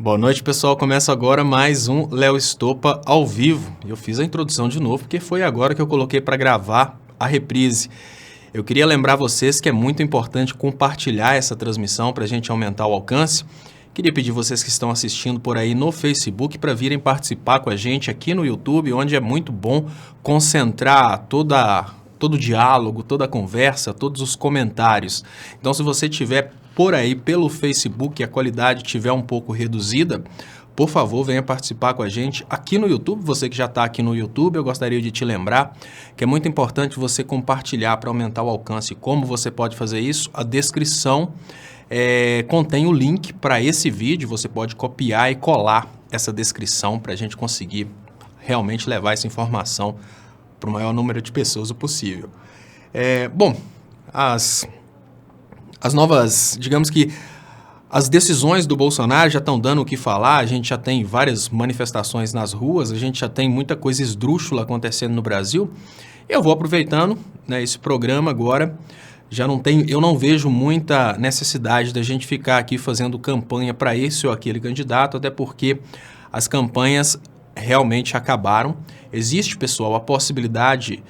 Boa noite, pessoal. Começa agora mais um Léo Estopa ao vivo. Eu fiz a introdução de novo porque foi agora que eu coloquei para gravar a reprise. Eu queria lembrar vocês que é muito importante compartilhar essa transmissão para a gente aumentar o alcance. Queria pedir vocês que estão assistindo por aí no Facebook para virem participar com a gente aqui no YouTube, onde é muito bom concentrar todo o diálogo, toda a conversa, todos os comentários. Então, se você tiver por aí pelo Facebook e a qualidade estiver um pouco reduzida, por favor, venha participar com a gente aqui no YouTube. Você que já está aqui no YouTube, eu gostaria de te lembrar que é muito importante você compartilhar para aumentar o alcance. Como você pode fazer isso? A descrição contém o link para esse vídeo. Você pode copiar e colar essa descrição para a gente conseguir realmente levar essa informação para o maior número de pessoas possível. Bom, as novas, digamos que as decisões do Bolsonaro já estão dando o que falar, a gente já tem várias manifestações nas ruas, a gente já tem muita coisa esdrúxula acontecendo no Brasil. Eu vou aproveitando, né, esse programa agora, eu não vejo muita necessidade da gente ficar aqui fazendo campanha para esse ou aquele candidato, até porque as campanhas realmente acabaram. Existe, pessoal, a possibilidade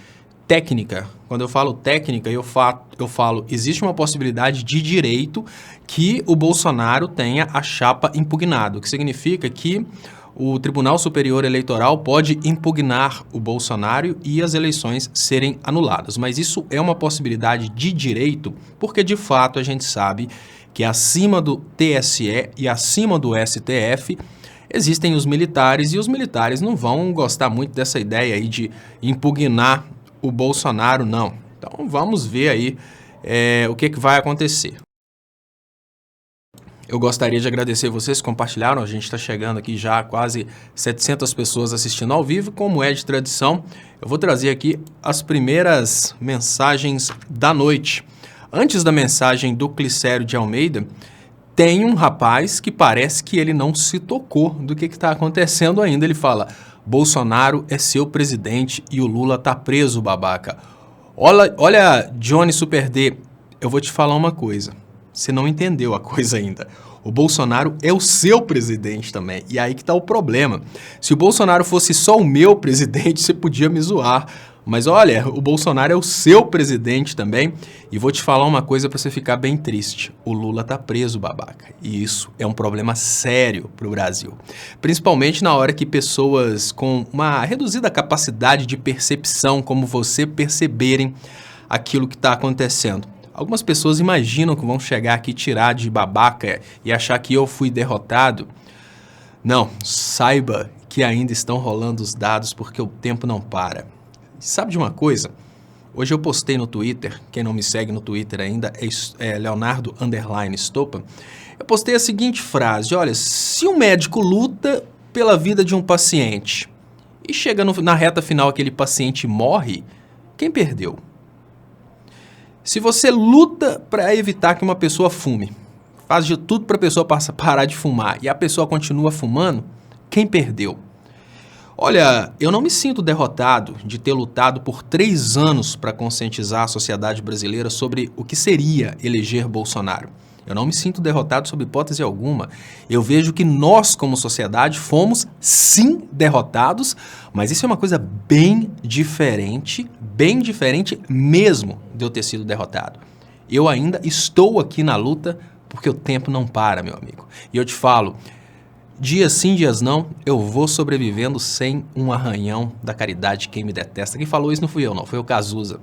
técnica. Quando eu falo técnica, eu falo, existe uma possibilidade de direito que o Bolsonaro tenha a chapa impugnada, o que significa que o Tribunal Superior Eleitoral pode impugnar o Bolsonaro e as eleições serem anuladas. Mas isso é uma possibilidade de direito, porque de fato a gente sabe que acima do TSE e acima do STF existem os militares, e os militares não vão gostar muito dessa ideia aí de impugnar o Bolsonaro, não. Então vamos ver aí o que vai acontecer. Eu gostaria de agradecer vocês que compartilharam. A gente está chegando aqui já a quase 700 pessoas assistindo ao vivo. Como é de tradição, eu vou trazer aqui as primeiras mensagens da noite. Antes da mensagem do Clicério de Almeida, tem um rapaz que parece que ele não se tocou do que está acontecendo ainda. Ele fala: Bolsonaro é seu presidente e o Lula tá preso, babaca. Olha, Johnny Super D, eu vou te falar uma coisa. Você não entendeu a coisa ainda. O Bolsonaro é o seu presidente também. E aí que tá o problema. Se o Bolsonaro fosse só o meu presidente, você podia me zoar. Mas olha, o Bolsonaro é o seu presidente também. E vou te falar uma coisa para você ficar bem triste. O Lula tá preso, babaca. E isso é um problema sério para o Brasil. Principalmente na hora que pessoas com uma reduzida capacidade de percepção como você perceberem aquilo que está acontecendo. Algumas pessoas imaginam que vão chegar aqui, tirar de babaca e achar que eu fui derrotado. Não, saiba que ainda estão rolando os dados porque o tempo não para. Sabe de uma coisa? Hoje eu postei no Twitter, quem não me segue no Twitter ainda é Leonardo_Estopa. Eu postei a seguinte frase: olha, se um médico luta pela vida de um paciente e chega na reta final aquele paciente morre, quem perdeu? Se você luta para evitar que uma pessoa fume, faz de tudo para a pessoa parar de fumar e a pessoa continua fumando, quem perdeu? Olha, eu não me sinto derrotado de ter lutado por 3 anos para conscientizar a sociedade brasileira sobre o que seria eleger Bolsonaro. Eu não me sinto derrotado sob hipótese alguma. Eu vejo que nós, como sociedade, fomos sim derrotados, mas isso é uma coisa bem diferente mesmo de eu ter sido derrotado. Eu ainda estou aqui na luta porque o tempo não para, meu amigo. E eu te falo, dias sim, dias não, eu vou sobrevivendo sem um arranhão da caridade quem me detesta. Quem falou isso não fui eu, não, foi o Cazuza.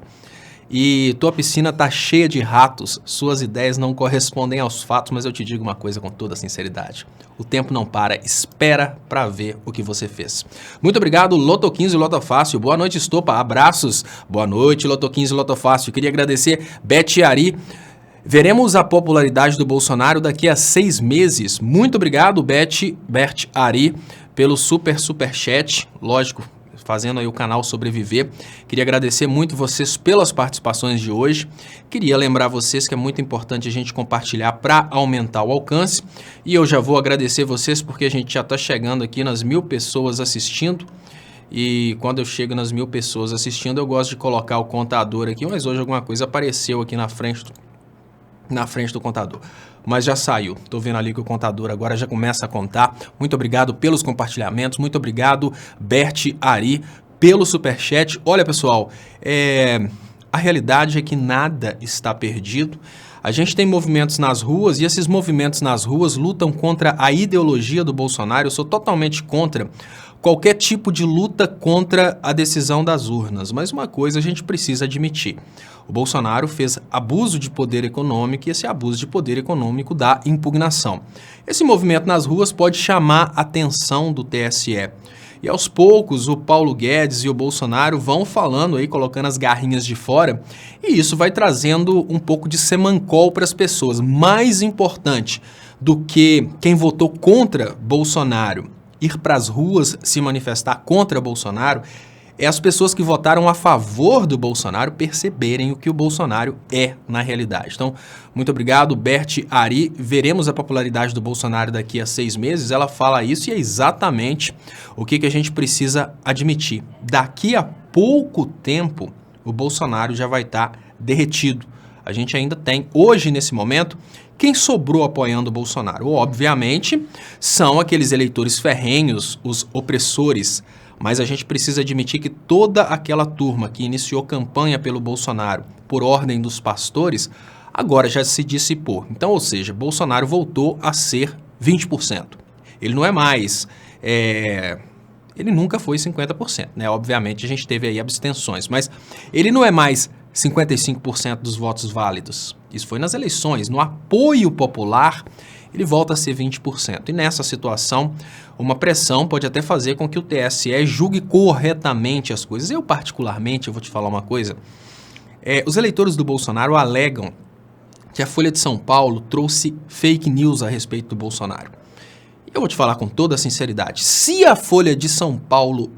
E tua piscina tá cheia de ratos, suas ideias não correspondem aos fatos, mas eu te digo uma coisa com toda sinceridade. O tempo não para, espera para ver o que você fez. Muito obrigado, Loto 15 Loto Fácil. Boa noite, Estopa. Abraços. Boa noite, Loto 15 Loto Fácil. Queria agradecer Beth Ari. Veremos a popularidade do Bolsonaro daqui a 6 meses. Muito obrigado, Bert Ari, pelo superchat. Lógico, fazendo aí o canal sobreviver. Queria agradecer muito vocês pelas participações de hoje. Queria lembrar vocês que é muito importante a gente compartilhar para aumentar o alcance. E eu já vou agradecer vocês porque a gente já está chegando aqui nas 1000 pessoas assistindo. E quando eu chego nas 1000 pessoas assistindo, eu gosto de colocar o contador aqui, mas hoje alguma coisa apareceu aqui na frente do contador. mas já saiu. Estou vendo ali que o contador agora já começa a contar. Muito obrigado pelos compartilhamentos, muito obrigado, Bert Ari, pelo superchat. Olha, pessoal, a realidade é que nada está perdido. A gente tem movimentos nas ruas e esses movimentos nas ruas lutam contra a ideologia do Bolsonaro. Eu sou totalmente contra qualquer tipo de luta contra a decisão das urnas. Mas uma coisa a gente precisa admitir. O Bolsonaro fez abuso de poder econômico e esse abuso de poder econômico dá impugnação. Esse movimento nas ruas pode chamar a atenção do TSE. E aos poucos o Paulo Guedes e o Bolsonaro vão falando aí, colocando as garrinhas de fora, e isso vai trazendo um pouco de semancol para as pessoas. Mais importante do que quem votou contra Bolsonaro ir para as ruas se manifestar contra Bolsonaro, é as pessoas que votaram a favor do Bolsonaro perceberem o que o Bolsonaro é na realidade. Então, muito obrigado, Bert Ari. Veremos a popularidade do Bolsonaro daqui a 6 meses. Ela fala isso e é exatamente o que a gente precisa admitir. Daqui a pouco tempo, o Bolsonaro já vai estar derretido. A gente ainda tem, hoje, nesse momento, quem sobrou apoiando o Bolsonaro? Obviamente, são aqueles eleitores ferrenhos, os opressores. Mas a gente precisa admitir que toda aquela turma que iniciou campanha pelo Bolsonaro por ordem dos pastores, agora já se dissipou. Então, ou seja, Bolsonaro voltou a ser 20%. Ele não é mais... Ele nunca foi 50%, né? Obviamente a gente teve aí abstenções, mas ele não é mais 55% dos votos válidos. Isso foi nas eleições. No apoio popular, ele volta a ser 20%. E nessa situação, uma pressão pode até fazer com que o TSE julgue corretamente as coisas. Eu, particularmente, eu vou te falar uma coisa. Os eleitores do Bolsonaro alegam que a Folha de São Paulo trouxe fake news a respeito do Bolsonaro. Eu vou te falar com toda a sinceridade. Se a Folha de São Paulo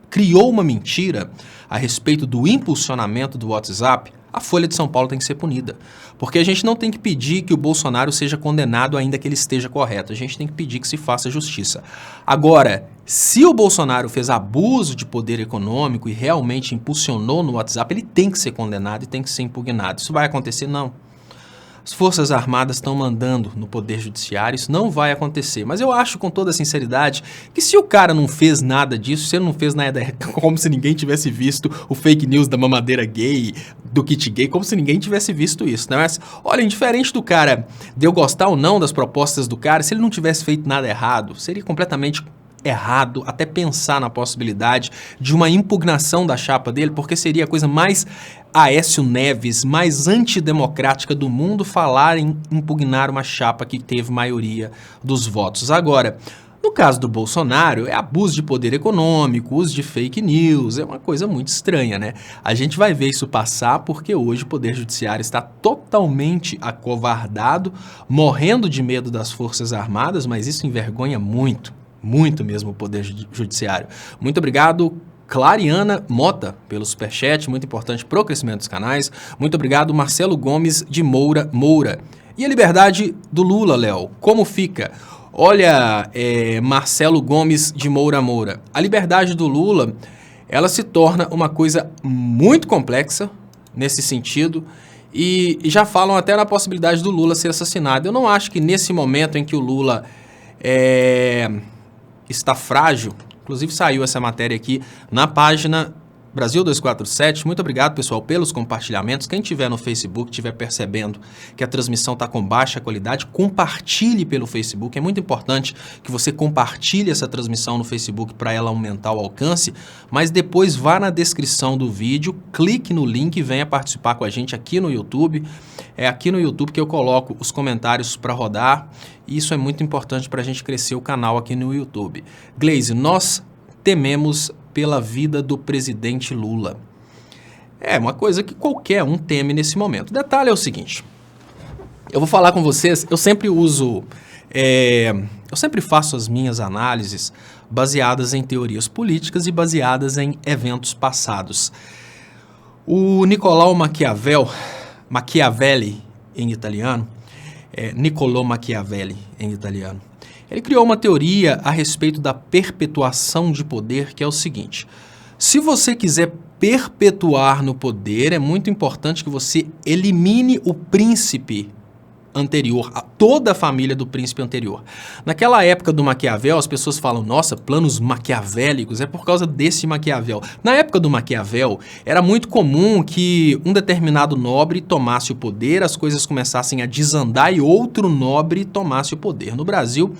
criou uma mentira a respeito do impulsionamento do WhatsApp, a Folha de São Paulo tem que ser punida. Porque a gente não tem que pedir que o Bolsonaro seja condenado ainda que ele esteja correto. A gente tem que pedir que se faça justiça. Agora, se o Bolsonaro fez abuso de poder econômico e realmente impulsionou no WhatsApp, ele tem que ser condenado e tem que ser impugnado. Isso vai acontecer? Não. As Forças Armadas estão mandando no Poder Judiciário, isso não vai acontecer. Mas eu acho, com toda sinceridade, que se o cara não fez nada disso, se ele não fez nada, como se ninguém tivesse visto o fake news da mamadeira gay, do kit gay, como se ninguém tivesse visto isso, né? Mas, olha, indiferente do cara de eu gostar ou não das propostas do cara, se ele não tivesse feito nada errado, seria completamente errado até pensar na possibilidade de uma impugnação da chapa dele, porque seria a coisa mais Aécio Neves, mais antidemocrática do mundo falar em impugnar uma chapa que teve maioria dos votos. Agora, no caso do Bolsonaro, é abuso de poder econômico, uso de fake news, é uma coisa muito estranha, né? A gente vai ver isso passar porque hoje o Poder Judiciário está totalmente acovardado, morrendo de medo das Forças Armadas, mas isso envergonha muito mesmo o Poder Judiciário. Muito obrigado, Clariana Mota, pelo superchat, muito importante para o crescimento dos canais. Muito obrigado, Marcelo Gomes de Moura. E a liberdade do Lula, Léo, como fica? Olha, Marcelo Gomes de Moura. A liberdade do Lula, ela se torna uma coisa muito complexa nesse sentido, e já falam até na possibilidade do Lula ser assassinado. Eu não acho que nesse momento em que o Lula está frágil, inclusive saiu essa matéria aqui na página Brasil 247, muito obrigado, pessoal, pelos compartilhamentos. Quem estiver no Facebook, estiver percebendo que a transmissão está com baixa qualidade, compartilhe pelo Facebook. É muito importante que você compartilhe essa transmissão no Facebook para ela aumentar o alcance, mas depois vá na descrição do vídeo, clique no link e venha participar com a gente aqui no YouTube. É aqui no YouTube que eu coloco os comentários para rodar, e isso é muito importante para a gente crescer o canal aqui no YouTube. Glaze, nós tememos pela vida do presidente Lula. É uma coisa que qualquer um teme nesse momento. O detalhe é o seguinte, eu vou falar com vocês, eu sempre faço as minhas análises baseadas em teorias políticas e baseadas em eventos passados. O Niccolò Machiavelli em italiano, Niccolò Machiavelli em italiano, ele criou uma teoria a respeito da perpetuação de poder, que é o seguinte: se você quiser perpetuar no poder, é muito importante que você elimine o príncipe anterior, a toda a família do príncipe anterior. Naquela época do Maquiavel, as pessoas falam, nossa, planos maquiavélicos, é por causa desse Maquiavel. Na época do Maquiavel, era muito comum que um determinado nobre tomasse o poder, as coisas começassem a desandar e outro nobre tomasse o poder. No Brasil,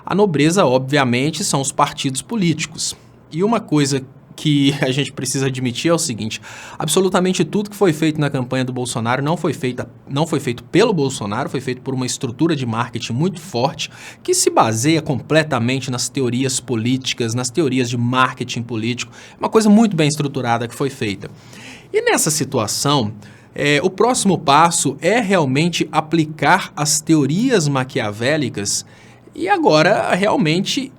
a nobreza, obviamente, são os partidos políticos. E uma coisa que a gente precisa admitir é o seguinte, absolutamente tudo que foi feito na campanha do Bolsonaro não foi feito pelo Bolsonaro, foi feito por uma estrutura de marketing muito forte que se baseia completamente nas teorias políticas, nas teorias de marketing político, uma coisa muito bem estruturada que foi feita. E nessa situação, o próximo passo é realmente aplicar as teorias maquiavélicas e agora realmente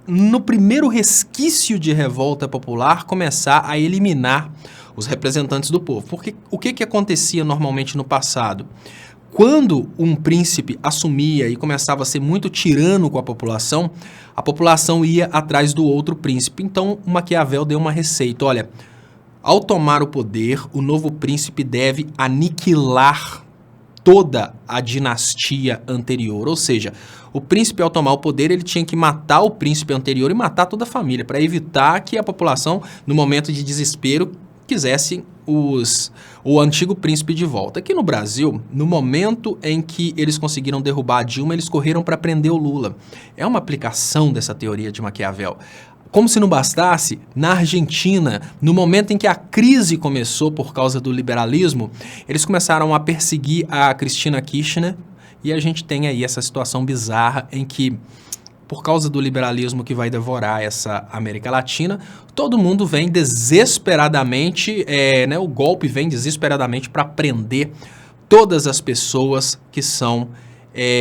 no primeiro resquício de revolta popular, começar a eliminar os representantes do povo. Porque o que acontecia normalmente no passado? Quando um príncipe assumia e começava a ser muito tirano com a população ia atrás do outro príncipe. Então, o Maquiavel deu uma receita. Olha, ao tomar o poder, o novo príncipe deve aniquilar toda a dinastia anterior, ou seja, o príncipe ao tomar o poder, ele tinha que matar o príncipe anterior e matar toda a família, para evitar que a população, no momento de desespero, quisesse o antigo príncipe de volta. Aqui no Brasil, no momento em que eles conseguiram derrubar a Dilma, eles correram para prender o Lula. É uma aplicação dessa teoria de Maquiavel. Como se não bastasse, na Argentina, no momento em que a crise começou por causa do liberalismo, eles começaram a perseguir a Cristina Kirchner e a gente tem aí essa situação bizarra em que, por causa do liberalismo que vai devorar essa América Latina, todo mundo vem desesperadamente, o golpe vem desesperadamente para prender todas as pessoas que são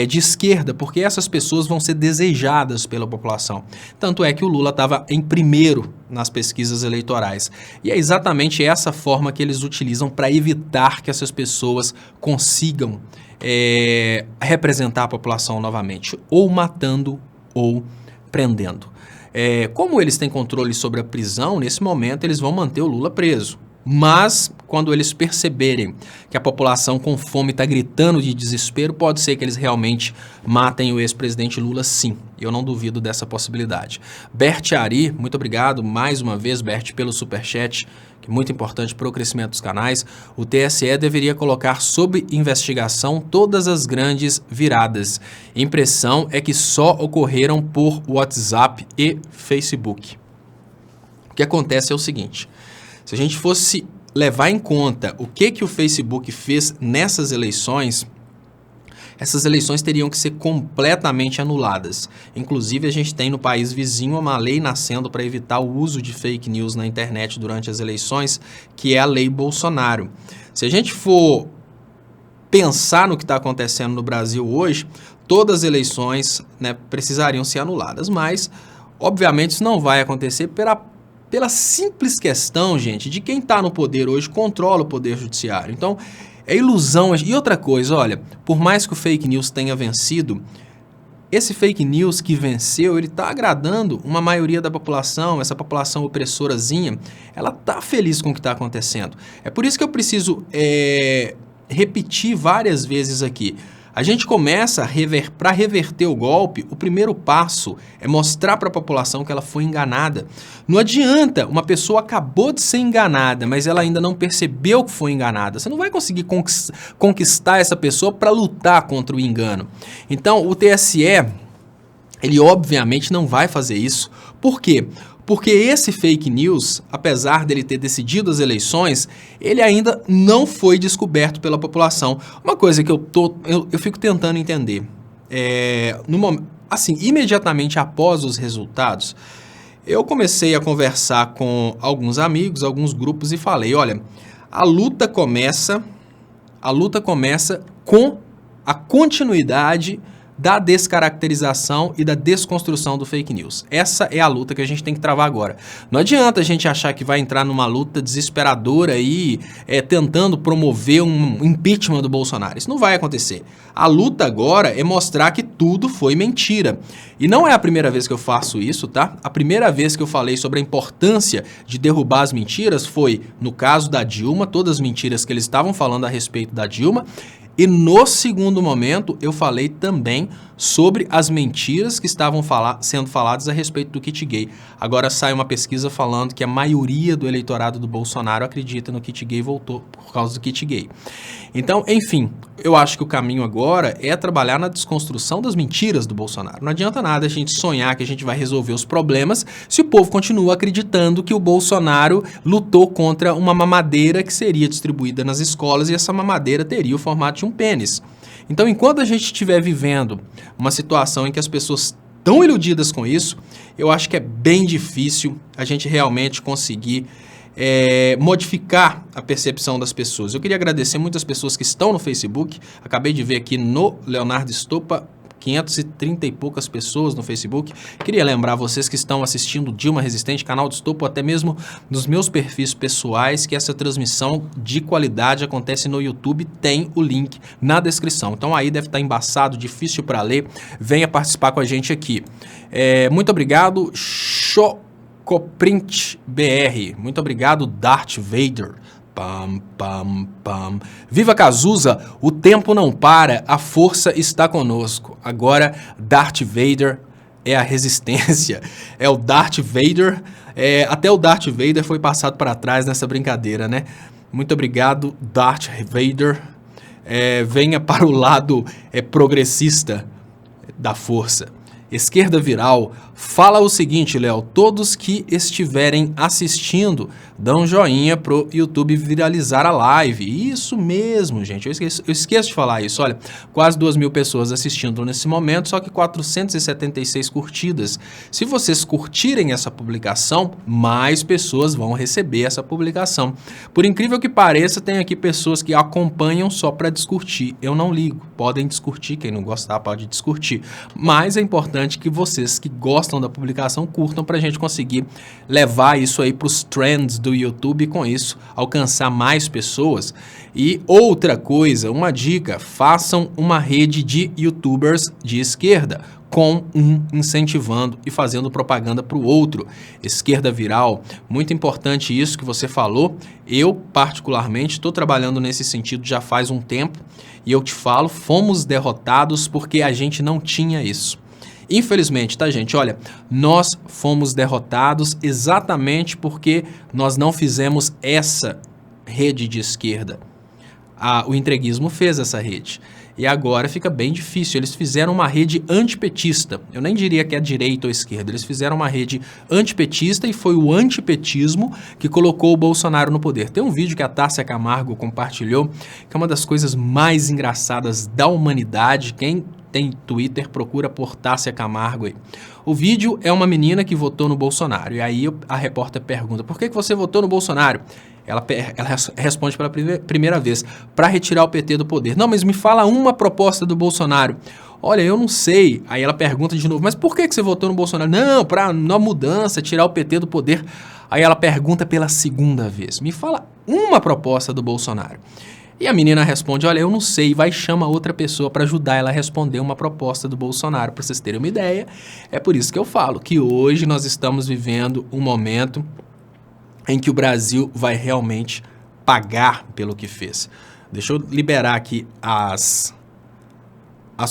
de esquerda, porque essas pessoas vão ser desejadas pela população. Tanto é que o Lula estava em primeiro nas pesquisas eleitorais. E é exatamente essa forma que eles utilizam para evitar que essas pessoas consigam representar a população novamente, ou matando ou prendendo. Como eles têm controle sobre a prisão, nesse momento eles vão manter o Lula preso. Mas, quando eles perceberem que a população com fome está gritando de desespero, pode ser que eles realmente matem o ex-presidente Lula, sim. Eu não duvido dessa possibilidade. Bert Ari, muito obrigado mais uma vez, Bert, pelo superchat, que é muito importante para o crescimento dos canais. O TSE deveria colocar sob investigação todas as grandes viradas. Impressão é que só ocorreram por WhatsApp e Facebook. O que acontece é o seguinte... Se a gente fosse levar em conta o que o Facebook fez nessas eleições, essas eleições teriam que ser completamente anuladas. Inclusive, a gente tem no país vizinho uma lei nascendo para evitar o uso de fake news na internet durante as eleições, que é a Lei Bolsonaro. Se a gente for pensar no que está acontecendo no Brasil hoje, todas as eleições, precisariam ser anuladas, mas, obviamente, isso não vai acontecer pela simples questão, gente, de quem está no poder hoje controla o poder judiciário. Então, é ilusão. E outra coisa, olha, por mais que o fake news tenha vencido, esse fake news que venceu, ele está agradando uma maioria da população, essa população opressorazinha, ela está feliz com o que está acontecendo. É por isso que eu preciso repetir várias vezes aqui. A gente começa para reverter o golpe, o primeiro passo é mostrar para a população que ela foi enganada. Não adianta, uma pessoa acabou de ser enganada, mas ela ainda não percebeu que foi enganada. Você não vai conseguir conquistar essa pessoa para lutar contra o engano. Então, o TSE, ele obviamente não vai fazer isso. Por quê? Porque esse fake news, apesar dele ter decidido as eleições, ele ainda não foi descoberto pela população. Uma coisa que eu fico tentando entender, imediatamente após os resultados, eu comecei a conversar com alguns amigos, alguns grupos e falei, olha, a luta começa com a continuidade da descaracterização e da desconstrução do fake news. Essa é a luta que a gente tem que travar agora. Não adianta a gente achar que vai entrar numa luta desesperadora aí, tentando promover um impeachment do Bolsonaro. Isso não vai acontecer. A luta agora é mostrar que tudo foi mentira. E não é a primeira vez que eu faço isso, tá? A primeira vez que eu falei sobre a importância de derrubar as mentiras foi no caso da Dilma, todas as mentiras que eles estavam falando a respeito da Dilma, E no segundo momento, eu falei também sobre as mentiras que estavam sendo faladas a respeito do kit gay. Agora sai uma pesquisa falando que a maioria do eleitorado do Bolsonaro acredita no kit gay e voltou por causa do kit gay. Então, enfim, eu acho que o caminho agora é trabalhar na desconstrução das mentiras do Bolsonaro. Não adianta nada a gente sonhar que a gente vai resolver os problemas se o povo continua acreditando que o Bolsonaro lutou contra uma mamadeira que seria distribuída nas escolas e essa mamadeira teria o formato de um pênis. Então, enquanto a gente estiver vivendo uma situação em que as pessoas estão iludidas com isso, eu acho que é bem difícil a gente realmente conseguir modificar a percepção das pessoas. Eu queria agradecer muitas pessoas que estão no Facebook. Acabei de ver aqui no Leonardo Estopa 530 e poucas pessoas no Facebook. Queria lembrar vocês que estão assistindo Dilma Resistente, canal do Estopa, ou até mesmo nos meus perfis pessoais, que essa transmissão de qualidade acontece no YouTube, tem o link na descrição. Então aí deve estar embaçado, difícil para ler. Venha participar com a gente aqui. Muito obrigado, Chocoprint BR. Muito obrigado, Darth Vader. Pam, pam, pam. Viva Cazuza, o tempo não para, a força está conosco. Agora, Darth Vader é a resistência. É o Darth Vader. Até o Darth Vader foi passado para trás nessa brincadeira, né? Muito obrigado, Darth Vader. Venha para o lado progressista da força. Esquerda Viral fala o seguinte, Léo, todos que estiverem assistindo, dão um joinha pro YouTube viralizar a live. Isso mesmo, gente, eu esqueço de falar isso. Olha, quase 2.000 pessoas assistindo nesse momento, só que 476 curtidas. Se vocês curtirem essa publicação, mais pessoas vão receber essa publicação. Por incrível que pareça, tem aqui pessoas que acompanham só para discutir. Eu não ligo, podem discutir, quem não gostar pode discutir, mas é importante que vocês que gostam da publicação curtam para a gente conseguir levar isso aí para os trends do YouTube e com isso alcançar mais pessoas. E outra coisa, uma dica, façam uma rede de YouTubers de esquerda, com um incentivando e fazendo propaganda para o outro. Esquerda Viral, muito importante isso que você falou. Eu, particularmente, estou trabalhando nesse sentido já faz um tempo e eu te falo, fomos derrotados porque a gente não tinha isso. Infelizmente, tá, gente? Olha, nós fomos derrotados exatamente porque nós não fizemos essa rede de esquerda. O entreguismo fez essa rede. E agora fica bem difícil. Eles fizeram uma rede antipetista. Eu nem diria que é direita ou esquerda. Eles fizeram uma rede antipetista e foi o antipetismo que colocou o Bolsonaro no poder. Tem um vídeo que a Tássia Camargo compartilhou, que é uma das coisas mais engraçadas da humanidade. Quem tem Twitter, procura por Tássia Camargo aí. O vídeo é uma menina que votou no Bolsonaro. E aí a repórter pergunta, por que você votou no Bolsonaro? Ela responde pela primeira vez, para retirar o PT do poder. Não, mas me fala uma proposta do Bolsonaro. Olha, eu não sei. Aí ela pergunta de novo, mas por que você votou no Bolsonaro? Não, para uma mudança, tirar o PT do poder. Aí ela pergunta pela segunda vez, me fala uma proposta do Bolsonaro. E a menina responde, olha, eu não sei, vai chamar outra pessoa para ajudar ela a responder uma proposta do Bolsonaro, para vocês terem uma ideia. É por isso que eu falo que hoje nós estamos vivendo um momento em que o Brasil vai realmente pagar pelo que fez. Deixa eu liberar aqui as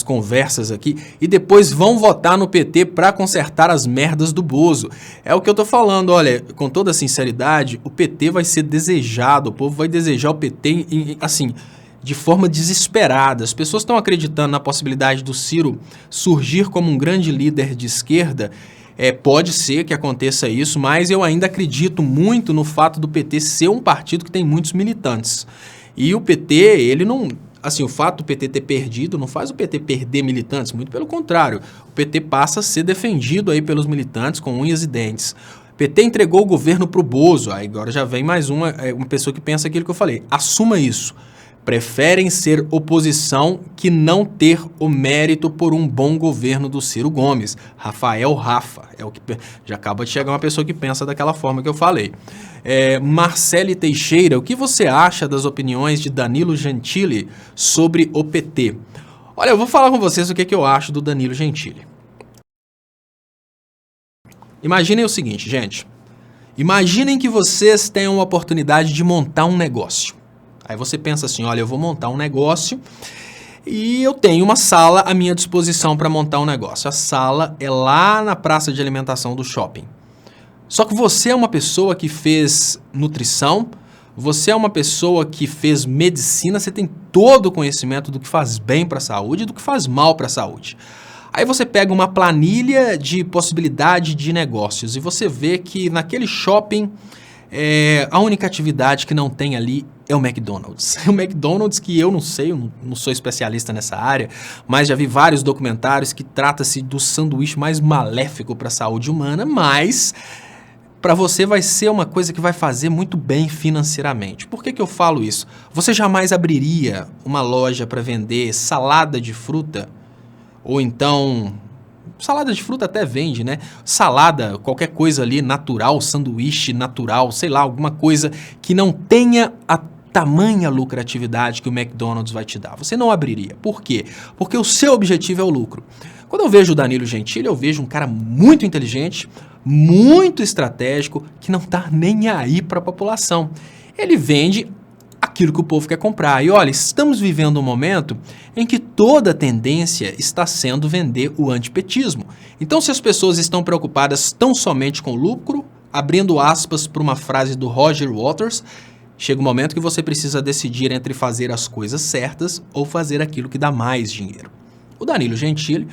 conversas aqui e depois vão votar no PT para consertar as merdas do Bozo. É o que eu tô falando, olha, com toda sinceridade, o PT vai ser desejado, o povo vai desejar o PT, assim, de forma desesperada. As pessoas estão acreditando na possibilidade do Ciro surgir como um grande líder de esquerda. Pode ser que aconteça isso, mas eu ainda acredito muito no fato do PT ser um partido que tem muitos militantes. E o PT, ele não... Assim, o fato do PT ter perdido não faz o PT perder militantes, muito pelo contrário. O PT passa a ser defendido aí pelos militantes com unhas e dentes. O PT entregou o governo para o Bozo, aí agora já vem mais uma pessoa que pensa aquilo que eu falei. Assuma isso. Preferem ser oposição que não ter o mérito por um bom governo do Ciro Gomes. Rafael Rafa, é o que já acaba de chegar uma pessoa que pensa daquela forma que eu falei. Marcele Teixeira, o que você acha das opiniões de Danilo Gentili sobre o PT? Olha, eu vou falar com vocês o que eu acho do Danilo Gentili. Imaginem o seguinte, gente. Imaginem que vocês tenham a oportunidade de montar um negócio. Aí você pensa assim, olha, eu vou montar um negócio e eu tenho uma sala à minha disposição para montar um negócio. A sala é lá na praça de alimentação do shopping. Só que você é uma pessoa que fez nutrição, você é uma pessoa que fez medicina, você tem todo o conhecimento do que faz bem para a saúde e do que faz mal para a saúde. Aí você pega uma planilha de possibilidade de negócios e você vê que naquele shopping a única atividade que não tem ali é o McDonald's. O McDonald's que eu não sei, eu não sou especialista nessa área, mas já vi vários documentários que trata-se do sanduíche mais maléfico para a saúde humana, mas para você vai ser uma coisa que vai fazer muito bem financeiramente. Por que eu falo isso? Você jamais abriria uma loja para vender salada de fruta? Ou então, salada de fruta até vende, né? Salada, qualquer coisa ali natural, sanduíche natural, sei lá, alguma coisa que não tenha a tamanha lucratividade que o McDonald's vai te dar. Você não abriria. Por quê? Porque o seu objetivo é o lucro. Quando eu vejo o Danilo Gentili, eu vejo um cara muito inteligente, muito estratégico, que não tá nem aí para a população. Ele vende aquilo que o povo quer comprar. E olha, estamos vivendo um momento em que toda a tendência está sendo vender o antipetismo. Então, se as pessoas estão preocupadas tão somente com o lucro, abrindo aspas para uma frase do Roger Waters, chega um momento que você precisa decidir entre fazer as coisas certas ou fazer aquilo que dá mais dinheiro. O Danilo Gentili,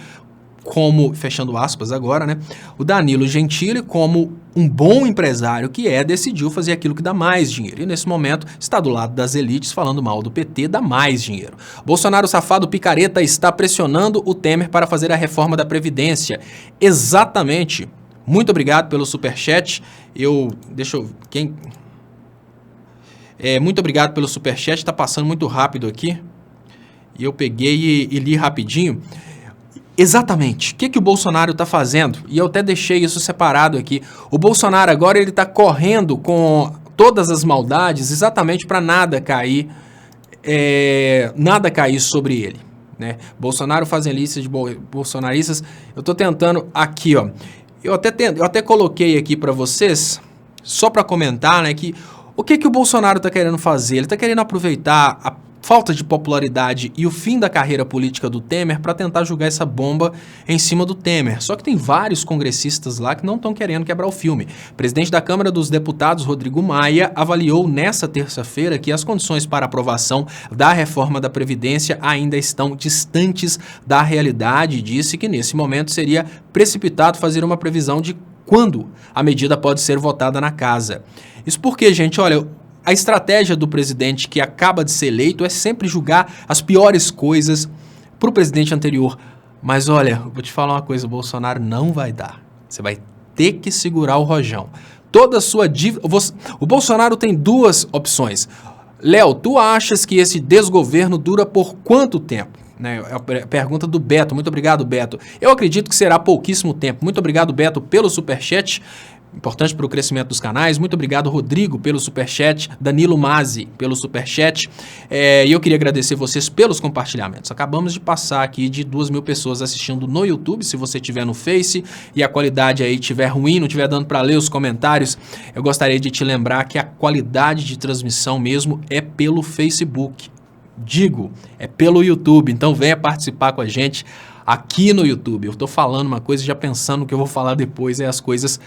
como, fechando aspas agora, né? O Danilo Gentili, como um bom empresário que decidiu fazer aquilo que dá mais dinheiro. E nesse momento está do lado das elites falando mal do PT, dá mais dinheiro. Bolsonaro safado picareta está pressionando o Temer para fazer a reforma da Previdência. Exatamente. Muito obrigado pelo superchat. Muito obrigado pelo superchat, está passando muito rápido aqui. E eu peguei e li rapidinho. Exatamente. O que o Bolsonaro está fazendo? E eu até deixei isso separado aqui. O Bolsonaro agora ele está correndo com todas as maldades exatamente para nada cair sobre ele, né? Bolsonaro fazendo lista de bolsonaristas. Eu estou tentando aqui, ó. Eu até coloquei aqui para vocês, só para comentar, né, que o que o Bolsonaro está querendo fazer? Ele está querendo aproveitar a falta de popularidade e o fim da carreira política do Temer para tentar jogar essa bomba em cima do Temer. Só que tem vários congressistas lá que não estão querendo quebrar o filme. O presidente da Câmara dos Deputados, Rodrigo Maia, avaliou nessa terça-feira que as condições para aprovação da reforma da Previdência ainda estão distantes da realidade e disse que nesse momento seria precipitado fazer uma previsão de quando a medida pode ser votada na casa. Isso porque, gente, olha, a estratégia do presidente que acaba de ser eleito é sempre julgar as piores coisas para o presidente anterior. Mas olha, eu vou te falar uma coisa, o Bolsonaro não vai dar. Você vai ter que segurar o rojão. Toda a sua dívida... O Bolsonaro tem duas opções. Léo, tu achas que esse desgoverno dura por quanto tempo? É a pergunta do Beto. Muito obrigado, Beto. Eu acredito que será pouquíssimo tempo. Muito obrigado, Beto, pelo superchat. Importante para o crescimento dos canais. Muito obrigado, Rodrigo, pelo superchat. Danilo Mazzi, pelo superchat. E eu queria agradecer vocês pelos compartilhamentos. Acabamos de passar aqui de 2.000 pessoas assistindo no YouTube. Se você estiver no Face e a qualidade aí estiver ruim, não estiver dando para ler os comentários, eu gostaria de te lembrar que a qualidade de transmissão mesmo é pelo Facebook. É pelo YouTube. Então venha participar com a gente aqui no YouTube. Eu estou falando uma coisa e já pensando no que eu vou falar depois, as coisas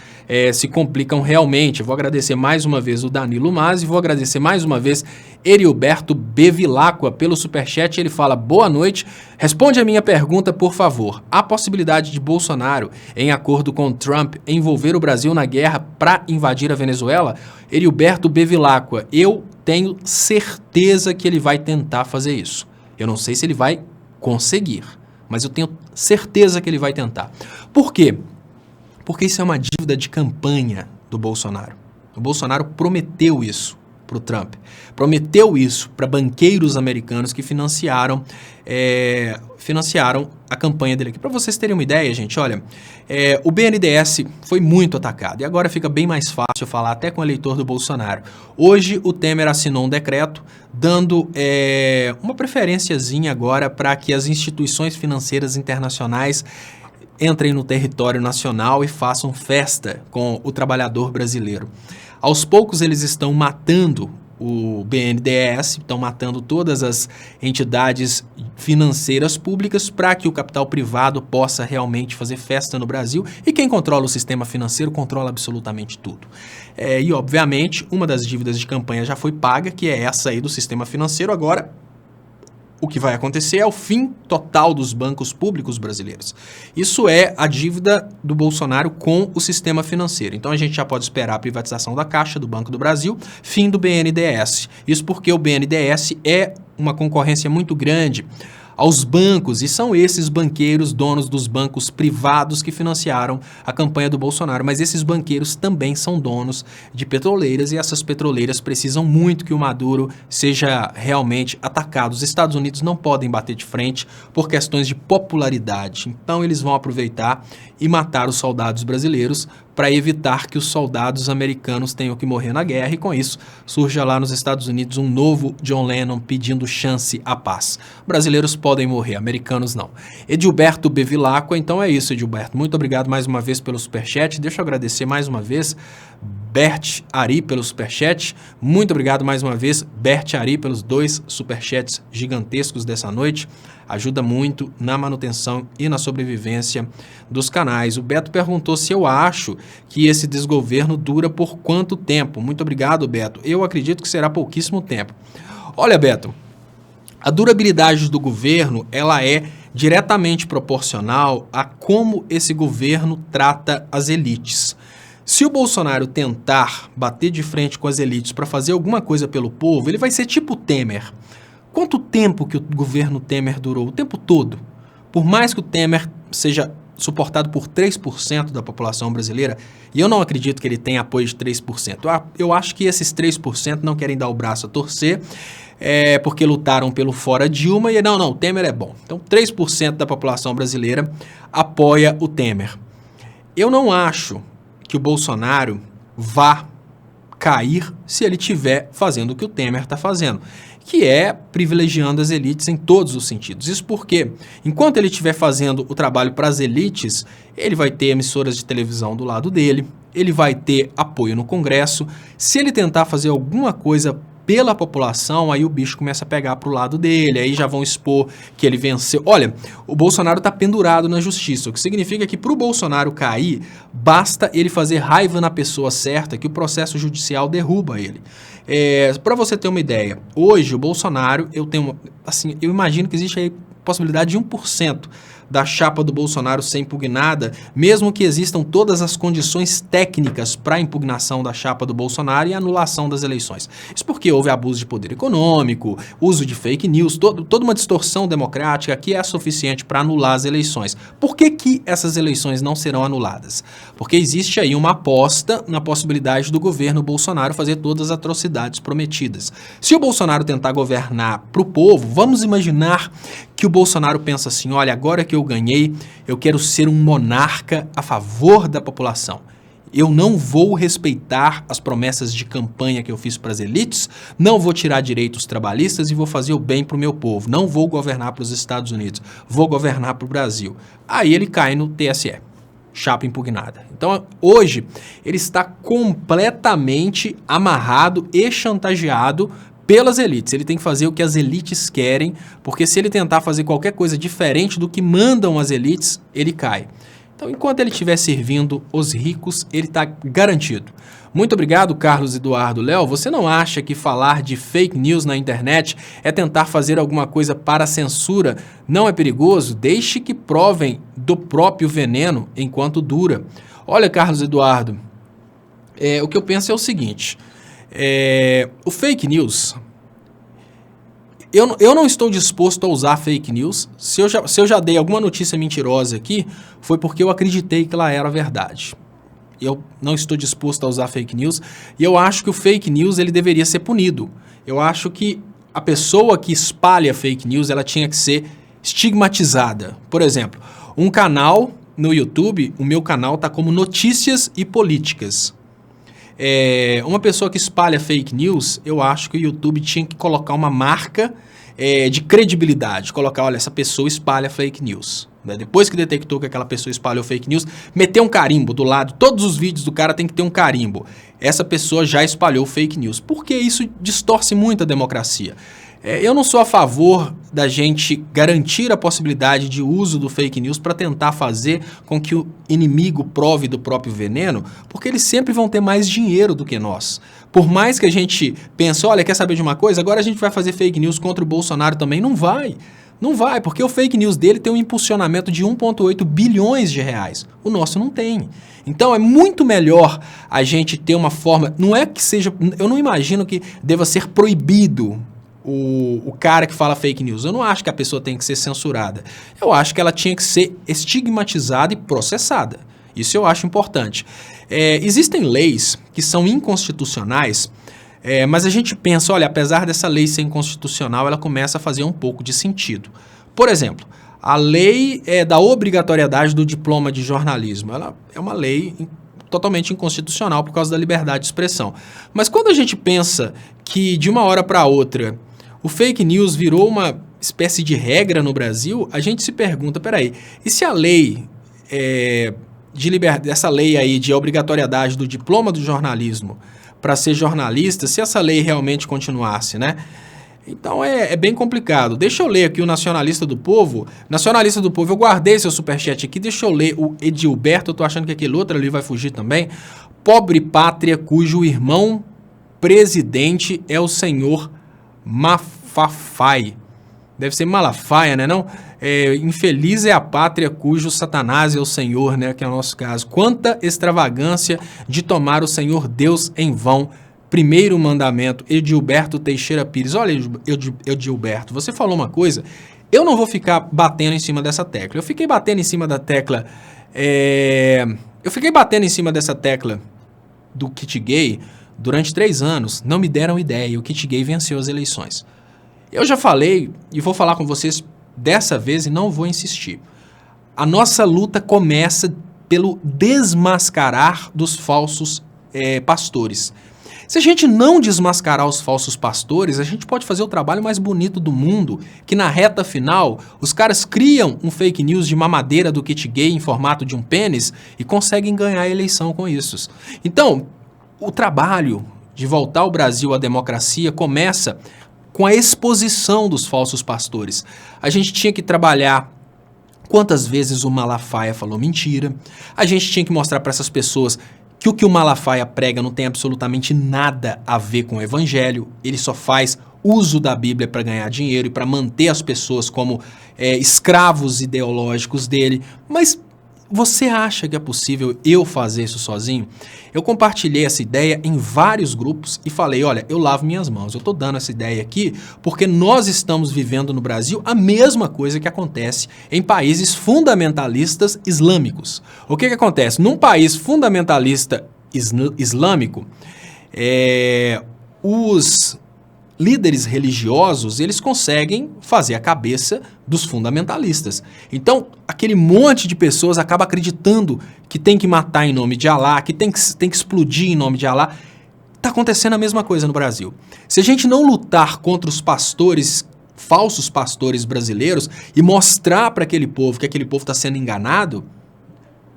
se complicam realmente. Eu vou agradecer mais uma vez o Danilo Mazzi, vou agradecer mais uma vez Erioberto Bevilacqua pelo superchat. Ele fala, boa noite, responde a minha pergunta, por favor. Há possibilidade de Bolsonaro, em acordo com Trump, envolver o Brasil na guerra para invadir a Venezuela? Erioberto Bevilacqua, eu tenho certeza que ele vai tentar fazer isso. Eu não sei se ele vai conseguir, mas eu tenho certeza que ele vai tentar. Por quê? Porque isso é uma dívida de campanha do Bolsonaro. O Bolsonaro prometeu isso para o Trump. Prometeu isso para banqueiros americanos que financiaram a campanha dele aqui. Para vocês terem uma ideia, gente, olha, o BNDES foi muito atacado e agora fica bem mais fácil falar até com o eleitor do Bolsonaro. Hoje o Temer assinou um decreto dando uma preferenciazinha agora para que as instituições financeiras internacionais entrem no território nacional e façam festa com o trabalhador brasileiro. Aos poucos eles estão matando o BNDES, estão matando todas as entidades financeiras públicas para que o capital privado possa realmente fazer festa no Brasil, e quem controla o sistema financeiro controla absolutamente tudo. E, obviamente, uma das dívidas de campanha já foi paga, que é essa aí do sistema financeiro. Agora, o que vai acontecer é o fim total dos bancos públicos brasileiros. Isso é a dívida do Bolsonaro com o sistema financeiro. Então a gente já pode esperar a privatização da Caixa, do Banco do Brasil, fim do BNDES. Isso porque o BNDES é uma concorrência muito grande aos bancos, e são esses banqueiros, donos dos bancos privados, que financiaram a campanha do Bolsonaro. Mas esses banqueiros também são donos de petroleiras, e essas petroleiras precisam muito que o Maduro seja realmente atacado. Os Estados Unidos não podem bater de frente por questões de popularidade, então eles vão aproveitar e matar os soldados brasileiros para evitar que os soldados americanos tenham que morrer na guerra, e com isso surja lá nos Estados Unidos um novo John Lennon pedindo chance à paz. Brasileiros podem morrer, americanos não. Edilberto Bevilacqua, então é isso, Edilberto. Muito obrigado mais uma vez pelo superchat. Deixa eu agradecer mais uma vez Bert Ari pelo superchat. Muito obrigado mais uma vez, Bert Ari, pelos 2 superchats gigantescos dessa noite. Ajuda muito na manutenção e na sobrevivência dos canais. O Beto perguntou se eu acho que esse desgoverno dura por quanto tempo. Muito obrigado, Beto. Eu acredito que será pouquíssimo tempo. Olha, Beto, a durabilidade do governo, ela é diretamente proporcional a como esse governo trata as elites. Se o Bolsonaro tentar bater de frente com as elites para fazer alguma coisa pelo povo, ele vai ser tipo o Temer. Quanto tempo que o governo Temer durou? O tempo todo. Por mais que o Temer seja suportado por 3% da população brasileira, e eu não acredito que ele tenha apoio de 3%. Eu acho que esses 3% não querem dar o braço a torcer, porque lutaram pelo fora Dilma, e não, o Temer é bom. Então, 3% da população brasileira apoia o Temer. Eu não acho que o Bolsonaro vá cair se ele estiver fazendo o que o Temer está fazendo, que é privilegiando as elites em todos os sentidos. Isso porque, enquanto ele estiver fazendo o trabalho para as elites, ele vai ter emissoras de televisão do lado dele, ele vai ter apoio no Congresso. Se ele tentar fazer alguma coisa pela população, aí o bicho começa a pegar para o lado dele, aí já vão expor que ele venceu. Olha, o Bolsonaro está pendurado na justiça, o que significa que para o Bolsonaro cair, basta ele fazer raiva na pessoa certa, que o processo judicial derruba ele. Para você ter uma ideia, hoje o Bolsonaro, eu imagino que existe aí possibilidade de 1% da chapa do Bolsonaro ser impugnada, mesmo que existam todas as condições técnicas para a impugnação da chapa do Bolsonaro e anulação das eleições. Isso porque houve abuso de poder econômico, uso de fake news, toda uma distorção democrática que é suficiente para anular as eleições. Por que essas eleições não serão anuladas? Porque existe aí uma aposta na possibilidade do governo Bolsonaro fazer todas as atrocidades prometidas. Se o Bolsonaro tentar governar para o povo, vamos imaginar que o Bolsonaro pensa assim: olha, agora que eu ganhei, eu quero ser um monarca a favor da população. Eu não vou respeitar as promessas de campanha que eu fiz para as elites, não vou tirar direitos trabalhistas e vou fazer o bem para o meu povo. Não vou governar para os Estados Unidos, vou governar para o Brasil. Aí ele cai no TSE, chapa impugnada. Então, hoje, ele está completamente amarrado e chantageado pelas elites. Ele tem que fazer o que as elites querem, porque se ele tentar fazer qualquer coisa diferente do que mandam as elites, ele cai. Então, enquanto ele estiver servindo os ricos, ele está garantido. Muito obrigado, Carlos Eduardo. Léo, você não acha que falar de fake news na internet é tentar fazer alguma coisa para a censura? Não é perigoso? Deixe que provem do próprio veneno enquanto dura. Olha, Carlos Eduardo, o que eu penso é o seguinte: o fake news, eu não estou disposto a usar fake news. Se eu já dei alguma notícia mentirosa aqui, foi porque eu acreditei que ela era verdade. Eu não estou disposto a usar fake news, e eu acho que o fake news ele deveria ser punido. Eu acho que a pessoa que espalha fake news, ela tinha que ser estigmatizada. Por exemplo, um canal no YouTube, o meu canal está como Notícias e Políticas. Uma pessoa que espalha fake news, eu acho que o YouTube tinha que colocar uma marca de credibilidade. Colocar, olha, essa pessoa espalha fake news. Né? Depois que detectou que aquela pessoa espalhou fake news, meter um carimbo do lado. Todos os vídeos do cara tem que ter um carimbo. Essa pessoa já espalhou fake news. Porque isso distorce muito a democracia. Eu não sou a favor da gente garantir a possibilidade de uso do fake news para tentar fazer com que o inimigo prove do próprio veneno, porque eles sempre vão ter mais dinheiro do que nós. Por mais que a gente pense, olha, quer saber de uma coisa? Agora a gente vai fazer fake news contra o Bolsonaro também. Não vai. Não vai, porque o fake news dele tem um impulsionamento de 1,8 bilhões de reais. O nosso não tem. Então é muito melhor a gente ter uma forma... Não é que seja... Eu não imagino que deva ser proibido o cara que fala fake news. Eu não acho que a pessoa tem que ser censurada. Eu acho que ela tinha que ser estigmatizada e processada. Isso eu acho importante. Existem leis que são inconstitucionais, mas a gente pensa, olha, apesar dessa lei ser inconstitucional, ela começa a fazer um pouco de sentido. Por exemplo, a lei da obrigatoriedade do diploma de jornalismo. Ela é uma lei totalmente inconstitucional por causa da liberdade de expressão. Mas quando a gente pensa que de uma hora para outra o fake news virou uma espécie de regra no Brasil, a gente se pergunta, peraí, e se a lei essa lei aí de obrigatoriedade do diploma do jornalismo para ser jornalista, se essa lei realmente continuasse, né? Então é bem complicado. Deixa eu ler aqui o Nacionalista do Povo. Nacionalista do Povo, eu guardei seu superchat aqui, deixa eu ler o Edilberto, eu tô achando que aquele outro ali vai fugir também. Pobre pátria cujo irmão presidente é o senhor Mafafai. Deve ser Malafaia, né não? Infeliz é a pátria cujo Satanás é o senhor, né? Que é o nosso caso. Quanta extravagância de tomar o Senhor Deus em vão. Primeiro mandamento, Edilberto Teixeira Pires. Olha, Edilberto, você falou uma coisa, eu não vou ficar batendo em cima dessa tecla. Eu fiquei batendo em cima da tecla... Eu fiquei batendo em cima dessa tecla do kit gay durante 3 anos. Não me deram ideia e o kit gay venceu as eleições. Eu já falei e vou falar com vocês dessa vez e não vou insistir. A nossa luta começa pelo desmascarar dos falsos pastores. Se a gente não desmascarar os falsos pastores, a gente pode fazer o trabalho mais bonito do mundo, que na reta final, os caras criam um fake news de mamadeira do kit gay em formato de um pênis e conseguem ganhar a eleição com isso. Então, o trabalho de voltar o Brasil à democracia começa com a exposição dos falsos pastores. A gente tinha que trabalhar quantas vezes o Malafaia falou mentira, a gente tinha que mostrar para essas pessoas que o que o Malafaia prega não tem absolutamente nada a ver com o evangelho, ele só faz uso da Bíblia para ganhar dinheiro e para manter as pessoas como escravos ideológicos dele. Mas você acha que é possível eu fazer isso sozinho? Eu compartilhei essa ideia em vários grupos e falei, olha, eu lavo minhas mãos. Eu estou dando essa ideia aqui porque nós estamos vivendo no Brasil a mesma coisa que acontece em países fundamentalistas islâmicos. O que acontece? Num país fundamentalista islâmico, os líderes religiosos, eles conseguem fazer a cabeça dos fundamentalistas. Então, aquele monte de pessoas acaba acreditando que tem que matar em nome de Alá, que tem que explodir em nome de Alá. Está acontecendo a mesma coisa no Brasil. Se a gente não lutar contra os pastores, falsos pastores brasileiros, e mostrar para aquele povo que aquele povo está sendo enganado,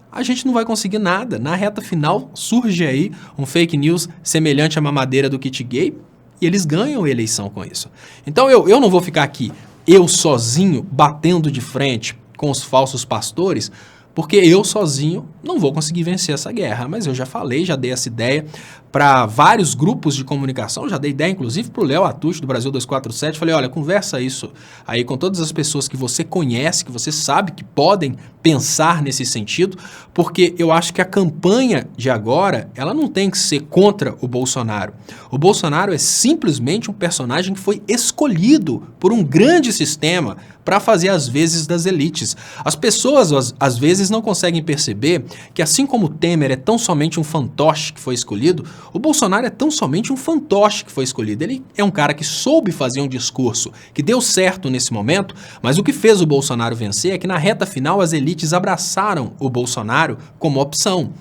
a gente não vai conseguir nada. Na reta final, surge aí um fake news semelhante à mamadeira do kit gay, e eles ganham a eleição com isso. Então eu não vou ficar aqui, eu sozinho, batendo de frente com os falsos pastores, porque eu sozinho não vou conseguir vencer essa guerra. Mas eu já falei, já dei essa ideia para vários grupos de comunicação, já dei ideia inclusive para o Léo Atucho do Brasil 247, falei, olha, conversa isso aí com todas as pessoas que você conhece, que você sabe que podem pensar nesse sentido, porque eu acho que a campanha de agora, ela não tem que ser contra o Bolsonaro. O Bolsonaro é simplesmente um personagem que foi escolhido por um grande sistema para fazer as vezes das elites. As pessoas, às vezes, não conseguem perceber que, assim como o Temer é tão somente um fantoche que foi escolhido, o Bolsonaro é tão somente um fantoche que foi escolhido. Ele é um cara que soube fazer um discurso que deu certo nesse momento, mas o que fez o Bolsonaro vencer é que, na reta final, as elites abraçaram o Bolsonaro como opção.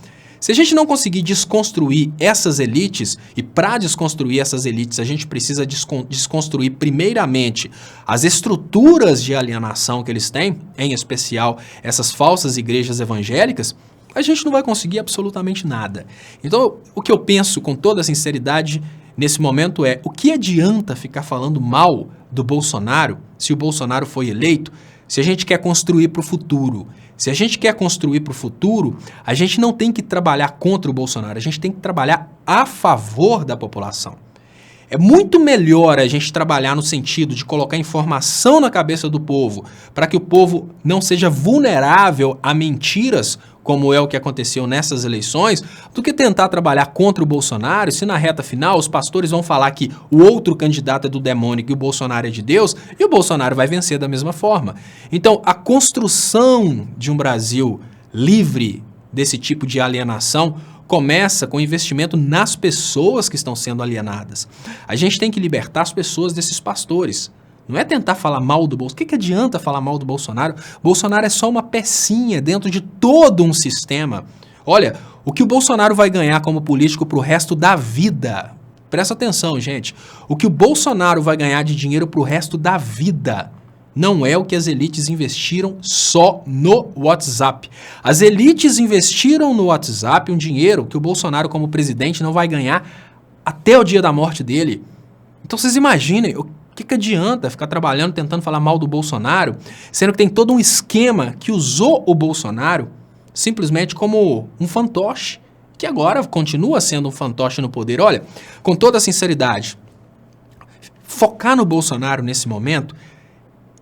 Se a gente não conseguir desconstruir essas elites, e para desconstruir essas elites a gente precisa desconstruir primeiramente as estruturas de alienação que eles têm, em especial essas falsas igrejas evangélicas, a gente não vai conseguir absolutamente nada. Então, o que eu penso com toda sinceridade nesse momento é: o que adianta ficar falando mal do Bolsonaro se o Bolsonaro foi eleito, se a gente quer construir para o futuro? Se a gente quer construir para o futuro, a gente não tem que trabalhar contra o Bolsonaro, a gente tem que trabalhar a favor da população. É muito melhor a gente trabalhar no sentido de colocar informação na cabeça do povo, para que o povo não seja vulnerável a mentiras, como é o que aconteceu nessas eleições, do que tentar trabalhar contra o Bolsonaro, se na reta final os pastores vão falar que o outro candidato é do demônio e o Bolsonaro é de Deus, e o Bolsonaro vai vencer da mesma forma. Então, a construção de um Brasil livre desse tipo de alienação começa com investimento nas pessoas que estão sendo alienadas. A gente tem que libertar as pessoas desses pastores. Não é tentar falar mal do Bolsonaro. O que adianta falar mal do Bolsonaro? Bolsonaro é só uma pecinha dentro de todo um sistema. Olha, o que o Bolsonaro vai ganhar como político para o resto da vida. Presta atenção, gente. O que o Bolsonaro vai ganhar de dinheiro para o resto da vida não é o que as elites investiram só no WhatsApp. As elites investiram no WhatsApp um dinheiro que o Bolsonaro, como presidente, não vai ganhar até o dia da morte dele. Então vocês imaginem, o que adianta ficar trabalhando, tentando falar mal do Bolsonaro, sendo que tem todo um esquema que usou o Bolsonaro simplesmente como um fantoche, que agora continua sendo um fantoche no poder. Olha, com toda sinceridade, focar no Bolsonaro nesse momento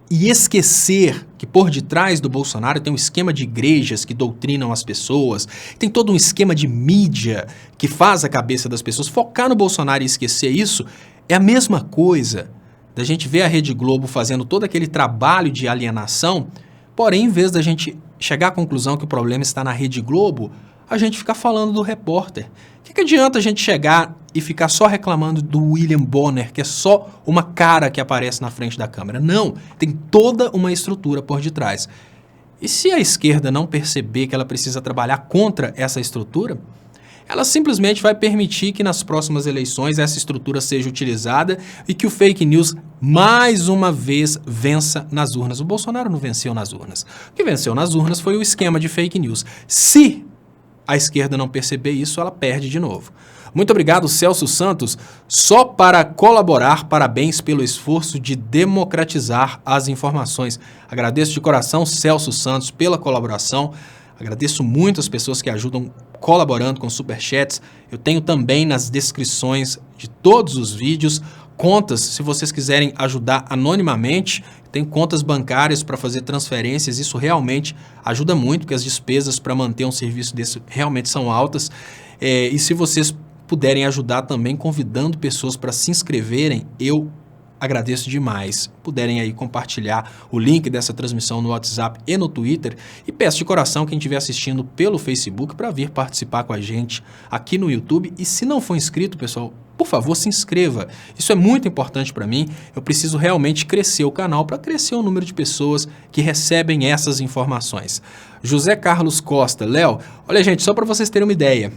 e esquecer que por detrás do Bolsonaro tem um esquema de igrejas que doutrinam as pessoas, tem todo um esquema de mídia que faz a cabeça das pessoas. Focar no Bolsonaro e esquecer isso é a mesma coisa da gente ver a Rede Globo fazendo todo aquele trabalho de alienação, porém, em vez da gente chegar à conclusão que o problema está na Rede Globo, a gente ficar falando do repórter. O que adianta a gente chegar e ficar só reclamando do William Bonner, que é só uma cara que aparece na frente da câmera? Não, tem toda uma estrutura por detrás. E se a esquerda não perceber que ela precisa trabalhar contra essa estrutura, ela simplesmente vai permitir que nas próximas eleições essa estrutura seja utilizada e que o fake news mais uma vez vença nas urnas. O Bolsonaro não venceu nas urnas. O que venceu nas urnas foi o esquema de fake news. Se a esquerda não perceber isso, ela perde de novo. Muito obrigado, Celso Santos. Só para colaborar, parabéns pelo esforço de democratizar as informações. Agradeço de coração, Celso Santos, pela colaboração. Agradeço muito as pessoas que ajudam colaborando com superchats. Eu tenho também nas descrições de todos os vídeos contas, se vocês quiserem ajudar anonimamente. Tem contas bancárias para fazer transferências. Isso realmente ajuda muito, porque as despesas para manter um serviço desse realmente são altas. E se vocês puderem ajudar também convidando pessoas para se inscreverem, eu agradeço demais. Puderem aí compartilhar o link dessa transmissão no WhatsApp e no Twitter. E peço de coração quem estiver assistindo pelo Facebook para vir participar com a gente aqui no YouTube. E se não for inscrito, pessoal, por favor, se inscreva. Isso é muito importante para mim. Eu preciso realmente crescer o canal para crescer o número de pessoas que recebem essas informações. José Carlos Costa. Léo, olha, gente, só para vocês terem uma ideia.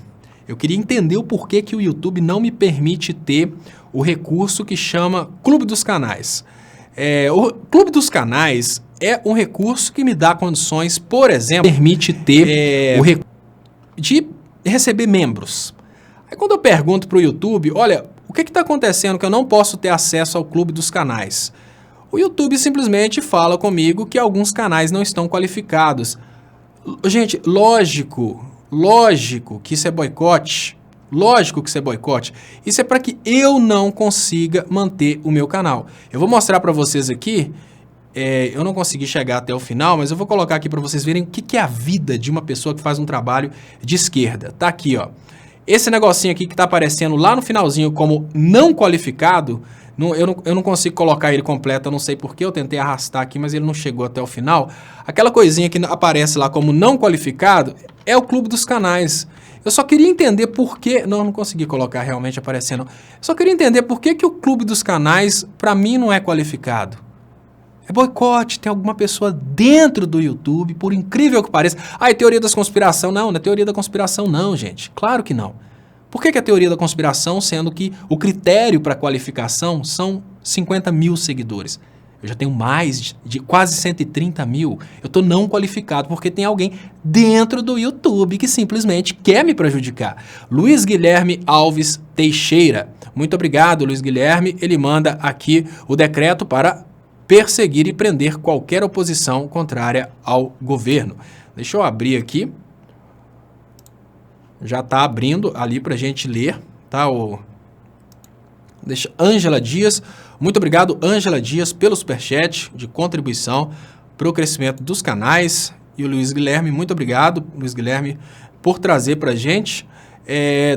Eu queria entender o porquê que o YouTube não me permite ter o recurso que chama Clube dos Canais. O Clube dos Canais é um recurso que me dá condições, por exemplo, permite ter o recurso de receber membros. Aí quando eu pergunto para o YouTube, olha, o que está acontecendo que eu não posso ter acesso ao Clube dos Canais? O YouTube simplesmente fala comigo que alguns canais não estão qualificados. Gente, lógico que isso é boicote. Lógico que isso é boicote. Isso é para que eu não consiga manter o meu canal. Eu vou mostrar para vocês aqui. Eu não consegui chegar até o final, mas eu vou colocar aqui para vocês verem o que é a vida de uma pessoa que faz um trabalho de esquerda. Tá aqui, ó. Esse negocinho aqui que está aparecendo lá no finalzinho como não qualificado, eu não consigo colocar ele completo, eu não sei porquê, eu tentei arrastar aqui, mas ele não chegou até o final. Aquela coisinha que aparece lá como não qualificado é o Clube dos Canais. Eu só queria entender por que... Não consegui colocar realmente aparecendo. Eu só queria entender por que o Clube dos Canais, para mim, não é qualificado. É boicote, tem alguma pessoa dentro do YouTube, por incrível que pareça. Ah, é teoria da conspiração? Não, não é teoria da conspiração não, gente. Claro que não. Por que é teoria da conspiração, sendo que o critério para qualificação são 50 mil seguidores? Eu já tenho mais de quase 130 mil. Eu estou não qualificado porque tem alguém dentro do YouTube que simplesmente quer me prejudicar. Luiz Guilherme Alves Teixeira. Muito obrigado, Luiz Guilherme. Ele manda aqui o decreto para perseguir e prender qualquer oposição contrária ao governo. Deixa eu abrir aqui. Já está abrindo ali para a gente ler, tá? Deixa Ângela Dias. Muito obrigado, Ângela Dias, pelo superchat de contribuição para o crescimento dos canais. E o Luiz Guilherme, muito obrigado, Luiz Guilherme, por trazer para a gente.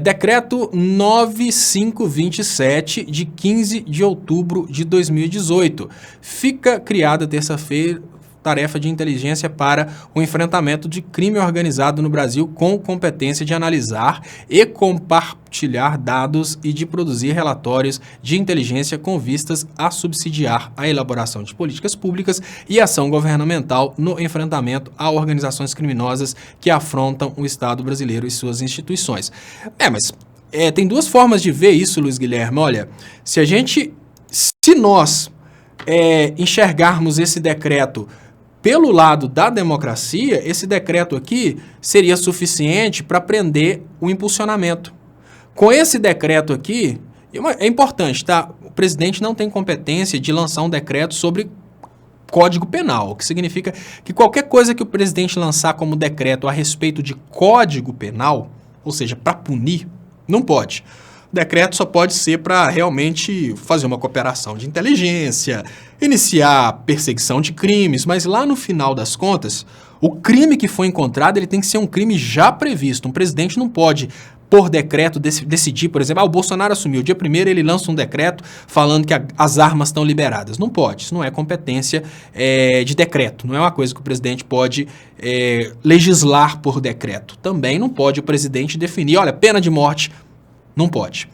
Decreto 9527, de 15 de outubro de 2018. Fica criada terça-feira tarefa de inteligência para o enfrentamento de crime organizado no Brasil com competência de analisar e compartilhar dados e de produzir relatórios de inteligência com vistas a subsidiar a elaboração de políticas públicas e ação governamental no enfrentamento a organizações criminosas que afrontam o Estado brasileiro e suas instituições. Mas tem duas formas de ver isso, Luiz Guilherme. Olha, se nós enxergarmos esse decreto pelo lado da democracia, esse decreto aqui seria suficiente para prender o impulsionamento. Com esse decreto aqui, é importante, tá? O presidente não tem competência de lançar um decreto sobre Código Penal, o que significa que qualquer coisa que o presidente lançar como decreto a respeito de Código Penal, ou seja, para punir, não pode. O decreto só pode ser para realmente fazer uma cooperação de inteligência, iniciar perseguição de crimes, mas lá no final das contas, o crime que foi encontrado ele tem que ser um crime já previsto. Um presidente não pode, por decreto, decidir, por exemplo, o Bolsonaro assumiu, dia 1º ele lança um decreto falando que as armas estão liberadas. Não pode, isso não é competência de decreto, não é uma coisa que o presidente pode legislar por decreto. Também não pode o presidente definir, olha, pena de morte. Não pode.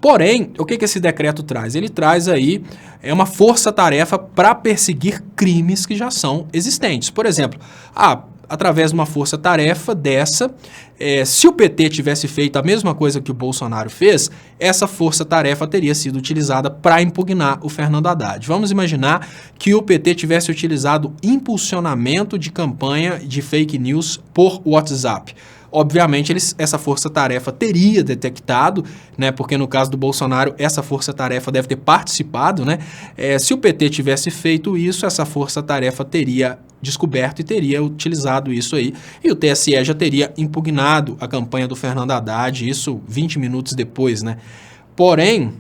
Porém, o que esse decreto traz? Ele traz aí uma força-tarefa para perseguir crimes que já são existentes. Por exemplo, através de uma força-tarefa dessa, se o PT tivesse feito a mesma coisa que o Bolsonaro fez, essa força-tarefa teria sido utilizada para impugnar o Fernando Haddad. Vamos imaginar que o PT tivesse utilizado impulsionamento de campanha de fake news por WhatsApp. Obviamente, essa força-tarefa teria detectado, né? Porque no caso do Bolsonaro, essa força-tarefa deve ter participado, né? Se o PT tivesse feito isso, essa força-tarefa teria descoberto e teria utilizado isso aí. E o TSE já teria impugnado a campanha do Fernando Haddad, isso 20 minutos depois, né? Porém,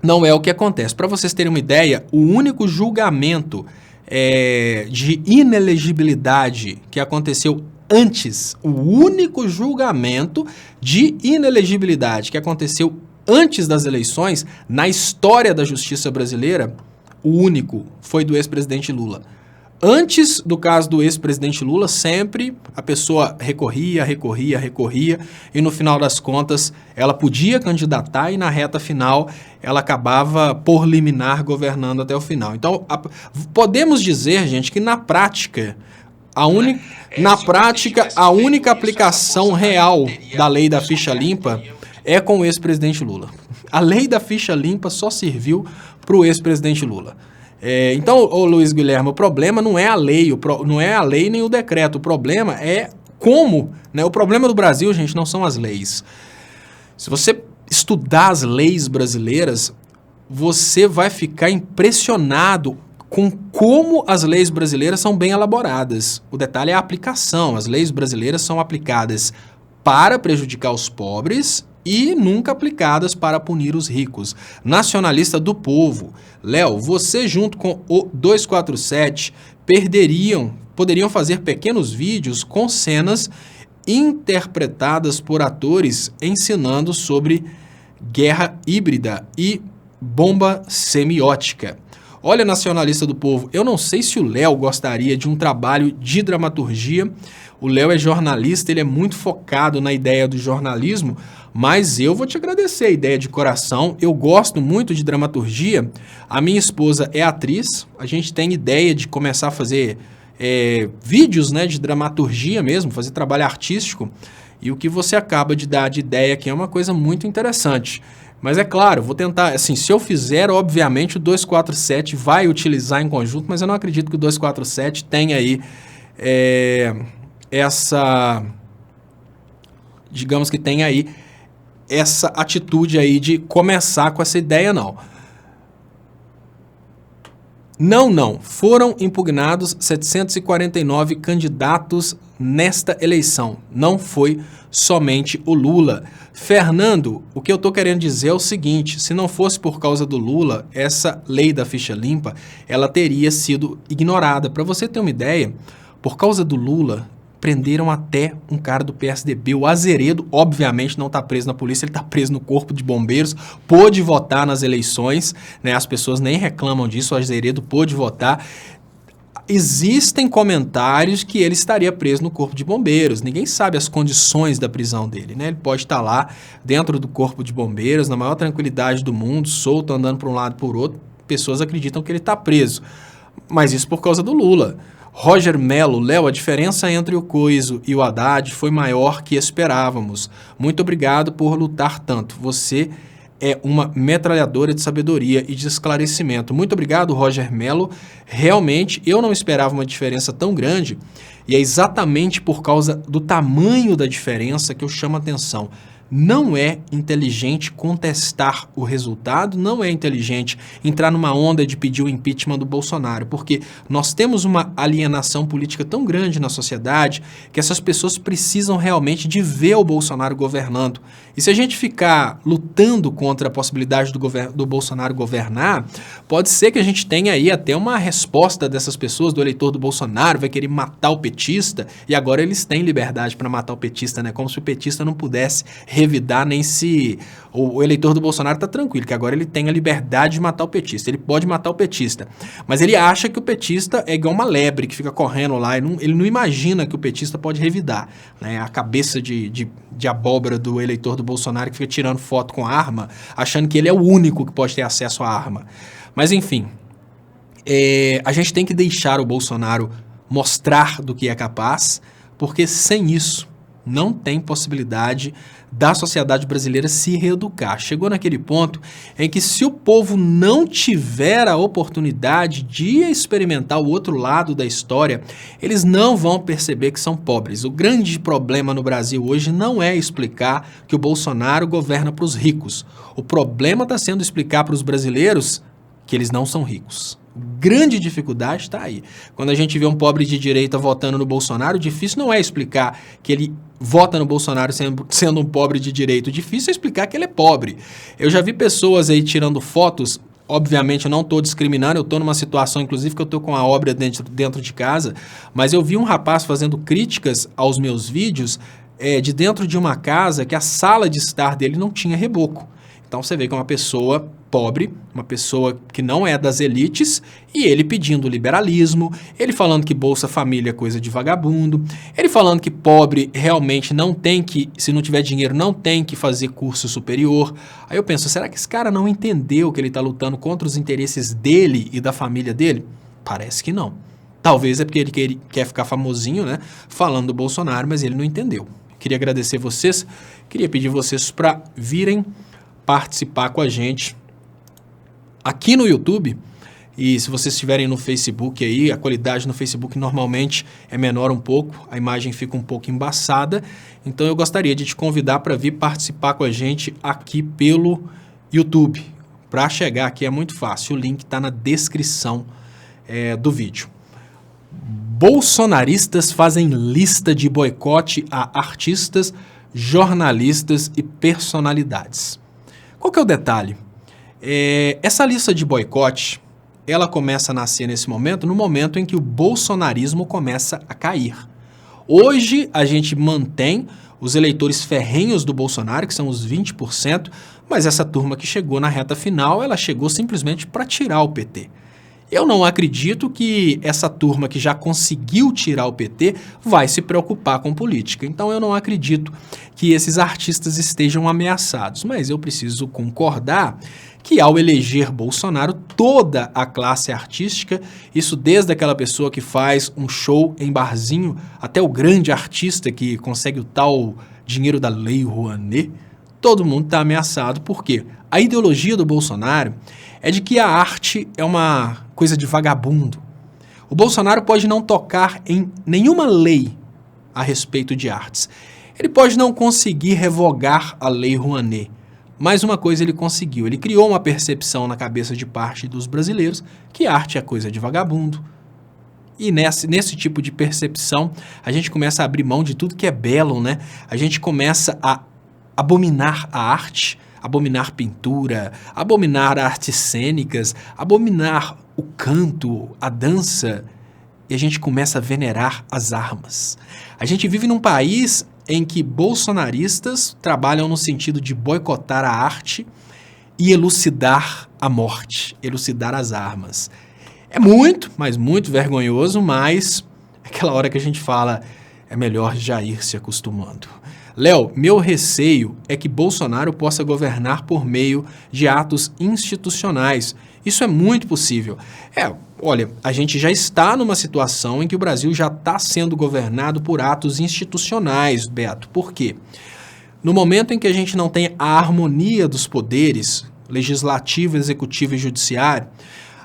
não é o que acontece. Para vocês terem uma ideia, o único julgamento de inelegibilidade que aconteceu o único julgamento de inelegibilidade que aconteceu antes das eleições, na história da justiça brasileira, o único foi do ex-presidente Lula. Antes do caso do ex-presidente Lula, sempre a pessoa recorria, e no final das contas ela podia candidatar e na reta final ela acabava por liminar governando até o final. Então, podemos dizer, gente, que na prática, a única aplicação real da lei da ficha limpa é com o ex-presidente Lula. A lei da ficha limpa só serviu para o ex-presidente Lula. Então, Luiz Guilherme, o problema não é a lei, nem o decreto. O problema é como, né? O problema do Brasil, gente, não são as leis. Se você estudar as leis brasileiras, você vai ficar impressionado com como as leis brasileiras são bem elaboradas. O detalhe é a aplicação. As leis brasileiras são aplicadas para prejudicar os pobres e nunca aplicadas para punir os ricos. Nacionalista do povo. Léo, você junto com o 247 poderiam fazer pequenos vídeos com cenas interpretadas por atores ensinando sobre guerra híbrida e bomba semiótica. Olha, nacionalista do povo, eu não sei se o Léo gostaria de um trabalho de dramaturgia. O Léo é jornalista, ele é muito focado na ideia do jornalismo, Mas eu vou te agradecer a ideia de coração. Eu gosto muito de dramaturgia. A minha esposa é atriz. A gente tem ideia de começar a fazer vídeos, né, de dramaturgia mesmo, fazer trabalho artístico. E o que você acaba de dar de ideia aqui é uma coisa muito interessante. Mas é claro, vou tentar, assim, se eu fizer, obviamente o 247 vai utilizar em conjunto, mas eu não acredito que o 247 tenha aí digamos que tenha aí essa atitude aí de começar com essa ideia, não. Não. Foram impugnados 749 candidatos nesta eleição. Não foi somente o Lula. Fernando, o que eu estou querendo dizer é o seguinte, se não fosse por causa do Lula, essa lei da ficha limpa, ela teria sido ignorada. Para você ter uma ideia, por causa do Lula, prenderam até um cara do PSDB, o Azeredo, obviamente não está preso na polícia, ele está preso no corpo de bombeiros, pôde votar nas eleições, né? As pessoas nem reclamam disso, o Azeredo pôde votar. Existem comentários que ele estaria preso no corpo de bombeiros, ninguém sabe as condições da prisão dele, né? Ele pode estar lá dentro do corpo de bombeiros, na maior tranquilidade do mundo, solto, andando para um lado e por outro, pessoas acreditam que ele está preso, mas isso por causa do Lula. Roger Mello, Léo, a diferença entre o Coiso e o Haddad foi maior que esperávamos. Muito obrigado por lutar tanto. Você é uma metralhadora de sabedoria e de esclarecimento. Muito obrigado, Roger Mello. Realmente, eu não esperava uma diferença tão grande e é exatamente por causa do tamanho da diferença que eu chamo a atenção. Não é inteligente contestar o resultado, não é inteligente entrar numa onda de pedir o impeachment do Bolsonaro, porque nós temos uma alienação política tão grande na sociedade que essas pessoas precisam realmente de ver o Bolsonaro governando. E se a gente ficar lutando contra a possibilidade do Bolsonaro governar, pode ser que a gente tenha aí até uma resposta dessas pessoas, do eleitor do Bolsonaro, vai querer matar o petista, e agora eles têm liberdade para matar o petista, né? Como se o petista não pudesse revidar, nem se o eleitor do Bolsonaro está tranquilo, que agora ele tem a liberdade de matar o petista, ele pode matar o petista, mas ele acha que o petista é igual uma lebre que fica correndo lá, ele não imagina que o petista pode revidar, né? A cabeça de abóbora do eleitor do Bolsonaro que fica tirando foto com arma, achando que ele é o único que pode ter acesso à arma. Mas enfim, a gente tem que deixar o Bolsonaro mostrar do que é capaz, porque sem isso não tem possibilidade da sociedade brasileira se reeducar. Chegou naquele ponto em que se o povo não tiver a oportunidade de experimentar o outro lado da história, eles não vão perceber que são pobres. O grande problema no Brasil hoje não é explicar que o Bolsonaro governa para os ricos. O problema está sendo explicar para os brasileiros que eles não são ricos. Grande dificuldade está aí. Quando a gente vê um pobre de direita votando no Bolsonaro, o difícil não é explicar que ele vota no Bolsonaro sendo um pobre de direita. O difícil é explicar que ele é pobre. Eu já vi pessoas aí tirando fotos, obviamente eu não estou discriminando, eu estou numa situação, inclusive, que eu estou com a obra dentro de casa, mas eu vi um rapaz fazendo críticas aos meus vídeos de dentro de uma casa que a sala de estar dele não tinha reboco. Então você vê que é uma pessoa pobre, uma pessoa que não é das elites, e ele pedindo liberalismo, ele falando que Bolsa Família é coisa de vagabundo, ele falando que pobre realmente não tem que, se não tiver dinheiro, não tem que fazer curso superior. Aí eu penso, será que esse cara não entendeu que ele está lutando contra os interesses dele e da família dele? Parece que não. Talvez é porque ele quer ficar famosinho, né, falando do Bolsonaro, mas ele não entendeu. Queria agradecer vocês, queria pedir vocês para virem participar com a gente aqui no YouTube, e se vocês estiverem no Facebook aí, a qualidade no Facebook normalmente é menor um pouco, a imagem fica um pouco embaçada, então eu gostaria de te convidar para vir participar com a gente aqui pelo YouTube. Para chegar aqui é muito fácil, o link está na descrição do vídeo. Bolsonaristas fazem lista de boicote a artistas, jornalistas e personalidades. Qual que é o detalhe? Essa lista de boicote, ela começa a nascer nesse momento, no momento em que o bolsonarismo começa a cair. Hoje a gente mantém os eleitores ferrenhos do Bolsonaro, que são os 20%, mas essa turma que chegou na reta final, ela chegou simplesmente para tirar o PT. Eu não acredito que essa turma que já conseguiu tirar o PT vai se preocupar com política. Então eu não acredito que esses artistas estejam ameaçados. Mas eu preciso concordar que ao eleger Bolsonaro, toda a classe artística, isso desde aquela pessoa que faz um show em barzinho, até o grande artista que consegue o tal dinheiro da Lei Rouanet, todo mundo está ameaçado. Por quê? A ideologia do Bolsonaro é de que a arte é uma coisa de vagabundo. O Bolsonaro pode não tocar em nenhuma lei a respeito de artes. Ele pode não conseguir revogar a Lei Rouanet, mas uma coisa ele conseguiu. Ele criou uma percepção na cabeça de parte dos brasileiros que arte é coisa de vagabundo. E nesse tipo de percepção, a gente começa a abrir mão de tudo que é belo, né? A gente começa a abominar a arte, abominar pintura, abominar artes cênicas, abominar o canto, a dança, e a gente começa a venerar as armas. A gente vive num país em que bolsonaristas trabalham no sentido de boicotar a arte e elucidar a morte, elucidar as armas. É muito, mas muito vergonhoso, mas é aquela hora que a gente fala, é melhor já ir se acostumando. Léo, meu receio é que Bolsonaro possa governar por meio de atos institucionais. Isso é muito possível. Olha, a gente já está numa situação em que o Brasil já está sendo governado por atos institucionais, Beto. Por quê? No momento em que a gente não tem a harmonia dos poderes, legislativo, executivo e judiciário,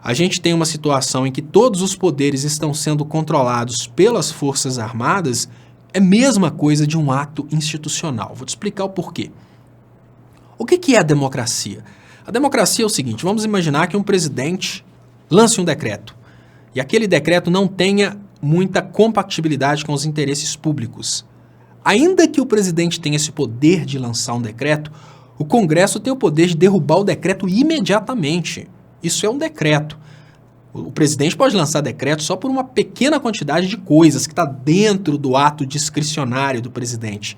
a gente tem uma situação em que todos os poderes estão sendo controlados pelas Forças Armadas. É a mesma coisa de um ato institucional. Vou te explicar o porquê. O que é a democracia? A democracia é o seguinte, vamos imaginar que um presidente lance um decreto e aquele decreto não tenha muita compatibilidade com os interesses públicos. Ainda que o presidente tenha esse poder de lançar um decreto, o Congresso tem o poder de derrubar o decreto imediatamente. Isso é um decreto. O presidente pode lançar decreto só por uma pequena quantidade de coisas que está dentro do ato discricionário do presidente.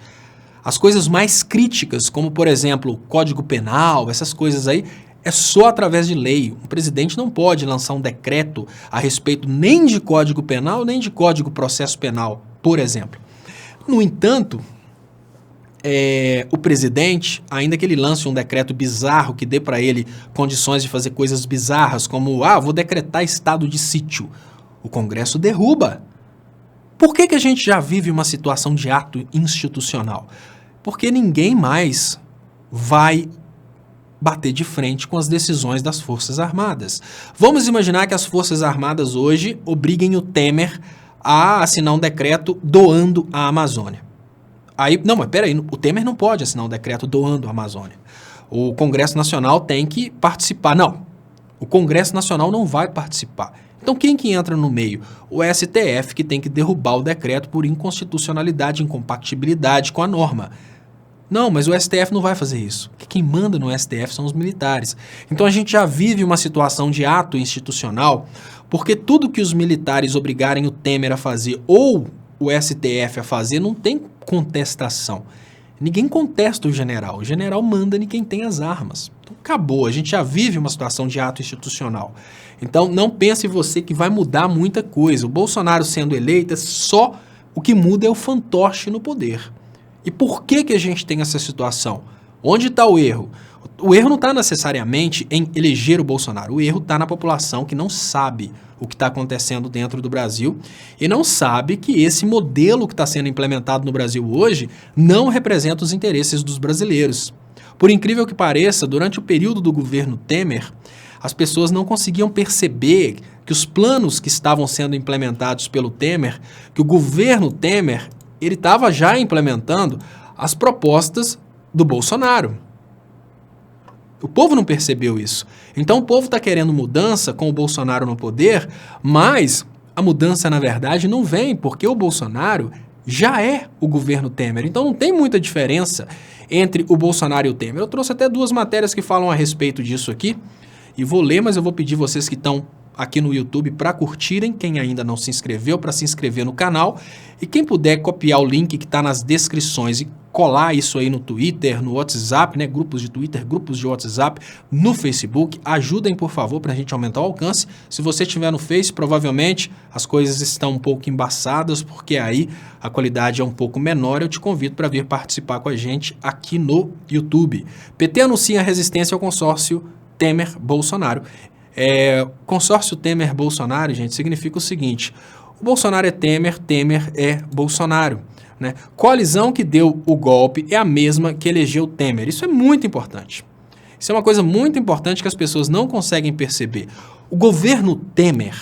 As coisas mais críticas, como, por exemplo, o Código Penal, essas coisas aí, é só através de lei. O presidente não pode lançar um decreto a respeito nem de Código Penal, nem de Código Processo Penal, por exemplo. No entanto, o presidente, ainda que ele lance um decreto bizarro que dê para ele condições de fazer coisas bizarras, como, vou decretar estado de sítio, o Congresso derruba. Por que a gente já vive uma situação de ato institucional? Porque ninguém mais vai bater de frente com as decisões das Forças Armadas. Vamos imaginar que as Forças Armadas hoje obriguem o Temer a assinar um decreto doando a Amazônia. Não, mas peraí, o Temer não pode assinar um decreto doando a Amazônia. O Congresso Nacional tem que participar. Não, o Congresso Nacional não vai participar. Então quem que entra no meio? O STF, que tem que derrubar o decreto por inconstitucionalidade, incompatibilidade com a norma. Não, mas o STF não vai fazer isso. Porque quem manda no STF são os militares. Então a gente já vive uma situação de ato institucional, porque tudo que os militares obrigarem o Temer a fazer ou o STF a fazer não tem contestação. Ninguém contesta o general manda em quem tem as armas. Então acabou, a gente já vive uma situação de ato institucional. Então não pense você que vai mudar muita coisa. O Bolsonaro sendo eleito, só o que muda é o fantoche no poder. E por que a gente tem essa situação? Onde está o erro? O erro não está necessariamente em eleger o Bolsonaro, o erro está na população que não sabe o que está acontecendo dentro do Brasil e não sabe que esse modelo que está sendo implementado no Brasil hoje não representa os interesses dos brasileiros. Por incrível que pareça, durante o período do governo Temer, as pessoas não conseguiam perceber que os planos que estavam sendo implementados pelo Temer, que o governo Temer, ele estava já implementando as propostas do Bolsonaro. O povo não percebeu isso. Então o povo está querendo mudança com o Bolsonaro no poder, mas a mudança, na verdade, não vem, porque o Bolsonaro já é o governo Temer. Então não tem muita diferença entre o Bolsonaro e o Temer. Eu trouxe até 2 matérias que falam a respeito disso aqui, e vou ler, mas eu vou pedir vocês que estão aqui no YouTube para curtirem, quem ainda não se inscreveu, para se inscrever no canal, e quem puder copiar o link que está nas descrições e colar isso aí no Twitter, no WhatsApp, né? Grupos de Twitter, grupos de WhatsApp, no Facebook. Ajudem, por favor, para a gente aumentar o alcance. Se você estiver no Face, provavelmente as coisas estão um pouco embaçadas, porque aí a qualidade é um pouco menor. Eu te convido para vir participar com a gente aqui no YouTube. PT anuncia resistência ao consórcio Temer-Bolsonaro. Consórcio Temer-Bolsonaro, gente, significa o seguinte: o Bolsonaro é Temer, Temer é Bolsonaro, né? Coalizão que deu o golpe é a mesma que elegeu Temer. Isso é muito importante. Isso é uma coisa muito importante que as pessoas não conseguem perceber. O governo Temer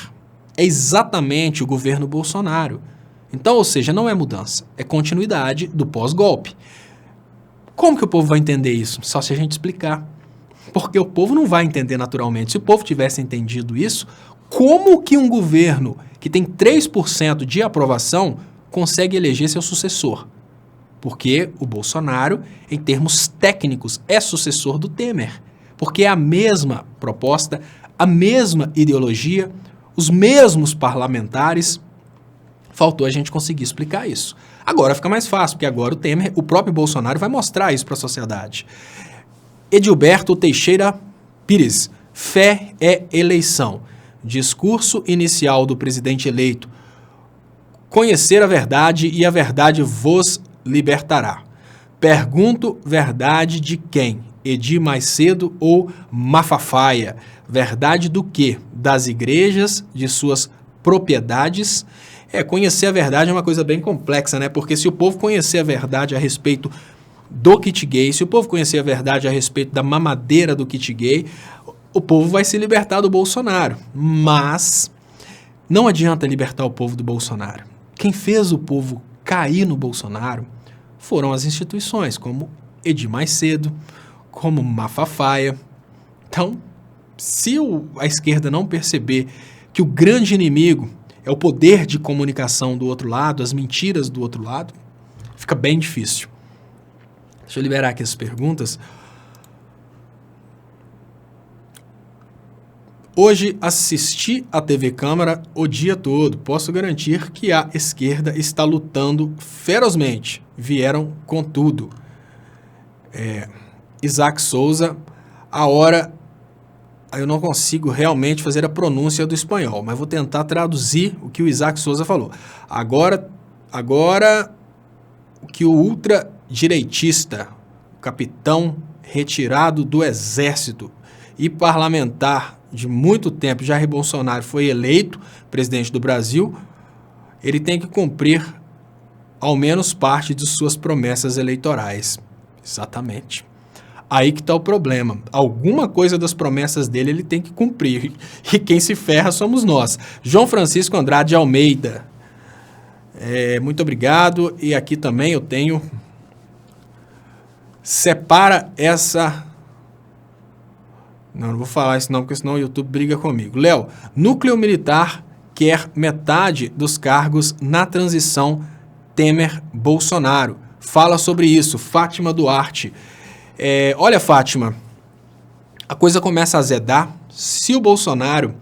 é exatamente o governo Bolsonaro. Então, ou seja, não é mudança, é continuidade do pós-golpe. Como que o povo vai entender isso? Só se a gente explicar. Porque o povo não vai entender naturalmente. Se o povo tivesse entendido isso, como que um governo que tem 3% de aprovação consegue eleger seu sucessor? Porque o Bolsonaro, em termos técnicos, é sucessor do Temer. Porque é a mesma proposta, a mesma ideologia, os mesmos parlamentares. Faltou a gente conseguir explicar isso. Agora fica mais fácil, porque agora o Temer, o próprio Bolsonaro, vai mostrar isso para a sociedade. Edilberto Teixeira Pires, fé é eleição. Discurso inicial do presidente eleito. Conhecer a verdade e a verdade vos libertará. Pergunto, verdade de quem? Edir Macedo ou Mafafaia? Verdade do quê? Das igrejas, de suas propriedades? Conhecer a verdade é uma coisa bem complexa, né? Porque se o povo conhecer a verdade a respeito do kit gay, se o povo conhecer a verdade a respeito da mamadeira do kit gay, o povo vai se libertar do Bolsonaro. Mas não adianta libertar o povo do Bolsonaro. Quem fez o povo cair no Bolsonaro foram as instituições, como Edir Macedo, como Mafafaia. Então, se a esquerda não perceber que o grande inimigo é o poder de comunicação do outro lado, as mentiras do outro lado, fica bem difícil. Deixa eu liberar aqui as perguntas. Hoje assisti a TV Câmara o dia todo. Posso garantir que a esquerda está lutando ferozmente. Vieram com tudo. Isaac Souza, a hora... Eu não consigo realmente fazer a pronúncia do espanhol, mas vou tentar traduzir o que o Isaac Souza falou. Agora o que o ultradireitista, capitão retirado do exército e parlamentar de muito tempo, Jair Bolsonaro, foi eleito presidente do Brasil, ele tem que cumprir ao menos parte de suas promessas eleitorais. Exatamente. Aí que está o problema. Alguma coisa das promessas dele ele tem que cumprir. E quem se ferra somos nós. João Francisco Andrade Almeida. Muito obrigado. E aqui também eu tenho... Separa essa... Não vou falar isso não, porque senão o YouTube briga comigo. Léo, núcleo militar quer metade dos cargos na transição Temer-Bolsonaro. Fala sobre isso. Fátima Duarte. Olha, Fátima, a coisa começa a azedar se o Bolsonaro...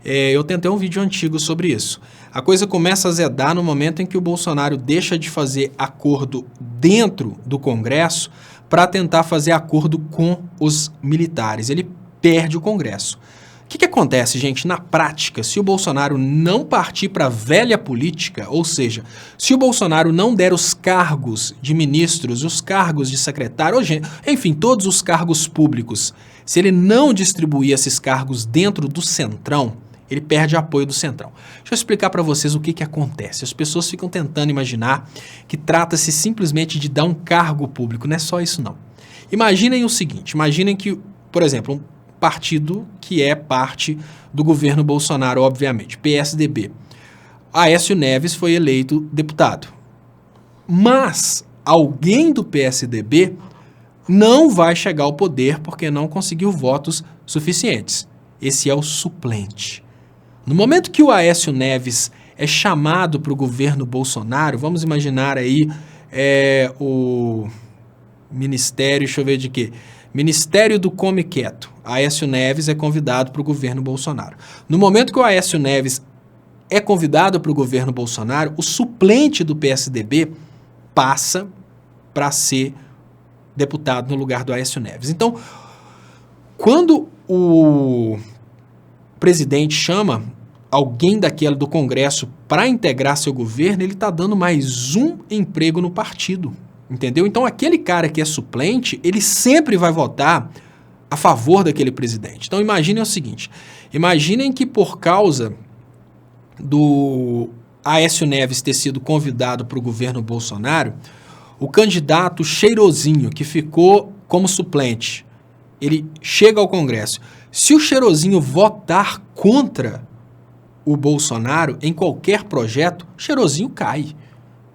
eu tentei um vídeo antigo sobre isso. A coisa começa a azedar no momento em que o Bolsonaro deixa de fazer acordo dentro do Congresso para tentar fazer acordo com os militares. Ele perde o Congresso. O que acontece, gente, na prática, se o Bolsonaro não partir para a velha política, ou seja, se o Bolsonaro não der os cargos de ministros, os cargos de secretário, enfim, todos os cargos públicos, se ele não distribuir esses cargos dentro do Centrão, ele perde apoio do Centrão. Deixa eu explicar para vocês o que acontece. As pessoas ficam tentando imaginar que trata-se simplesmente de dar um cargo público. Não é só isso, não. Imaginem o seguinte, imaginem que, por exemplo, um partido que é parte do governo Bolsonaro, obviamente, PSDB. Aécio Neves foi eleito deputado. Mas alguém do PSDB não vai chegar ao poder porque não conseguiu votos suficientes. Esse é o suplente. No momento que o Aécio Neves é chamado para o governo Bolsonaro, vamos imaginar aí o ministério, deixa eu ver de quê? Ministério do Come Quieto. Aécio Neves é convidado para o governo Bolsonaro. No momento que o Aécio Neves é convidado para o governo Bolsonaro, o suplente do PSDB passa para ser deputado no lugar do Aécio Neves. Então, quando o presidente chama alguém do Congresso para integrar seu governo, ele está dando mais um emprego no partido, entendeu? Então, aquele cara que é suplente, ele sempre vai votar a favor daquele presidente. Então, imaginem o seguinte, imaginem que por causa do Aécio Neves ter sido convidado para o governo Bolsonaro, o candidato Cheirosinho, que ficou como suplente, ele chega ao Congresso. Se o Cheirosinho votar contra o Bolsonaro em qualquer projeto, o Cheirosinho cai,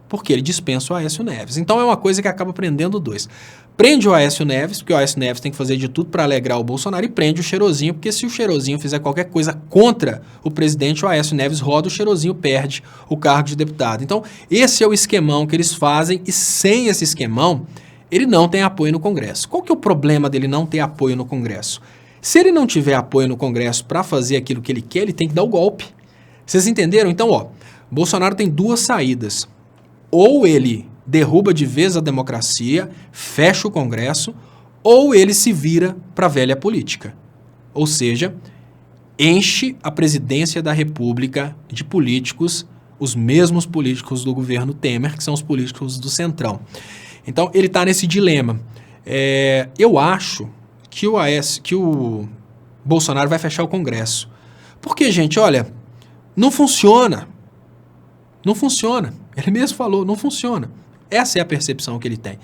porque ele dispensa o Aécio Neves. Então é uma coisa que acaba prendendo dois. Prende o Aécio Neves, porque o Aécio Neves tem que fazer de tudo para alegrar o Bolsonaro, e prende o Cheirosinho, porque se o Cheirosinho fizer qualquer coisa contra o presidente, o Aécio Neves roda, o Cheirosinho perde o cargo de deputado. Então, esse é o esquemão que eles fazem, e sem esse esquemão, ele não tem apoio no Congresso. Qual que é o problema dele não ter apoio no Congresso? Se ele não tiver apoio no Congresso para fazer aquilo que ele quer, ele tem que dar o golpe. Vocês entenderam? Então, Bolsonaro tem duas saídas. Ou ele derruba de vez a democracia, fecha o Congresso, ou ele se vira para a velha política. Ou seja, enche a presidência da República de políticos, os mesmos políticos do governo Temer, que são os políticos do Centrão. Então, ele está nesse dilema. Eu acho que o Bolsonaro vai fechar o Congresso. Porque, gente, olha, não funciona. Não funciona. Ele mesmo falou, não funciona. Essa é a percepção que ele tem.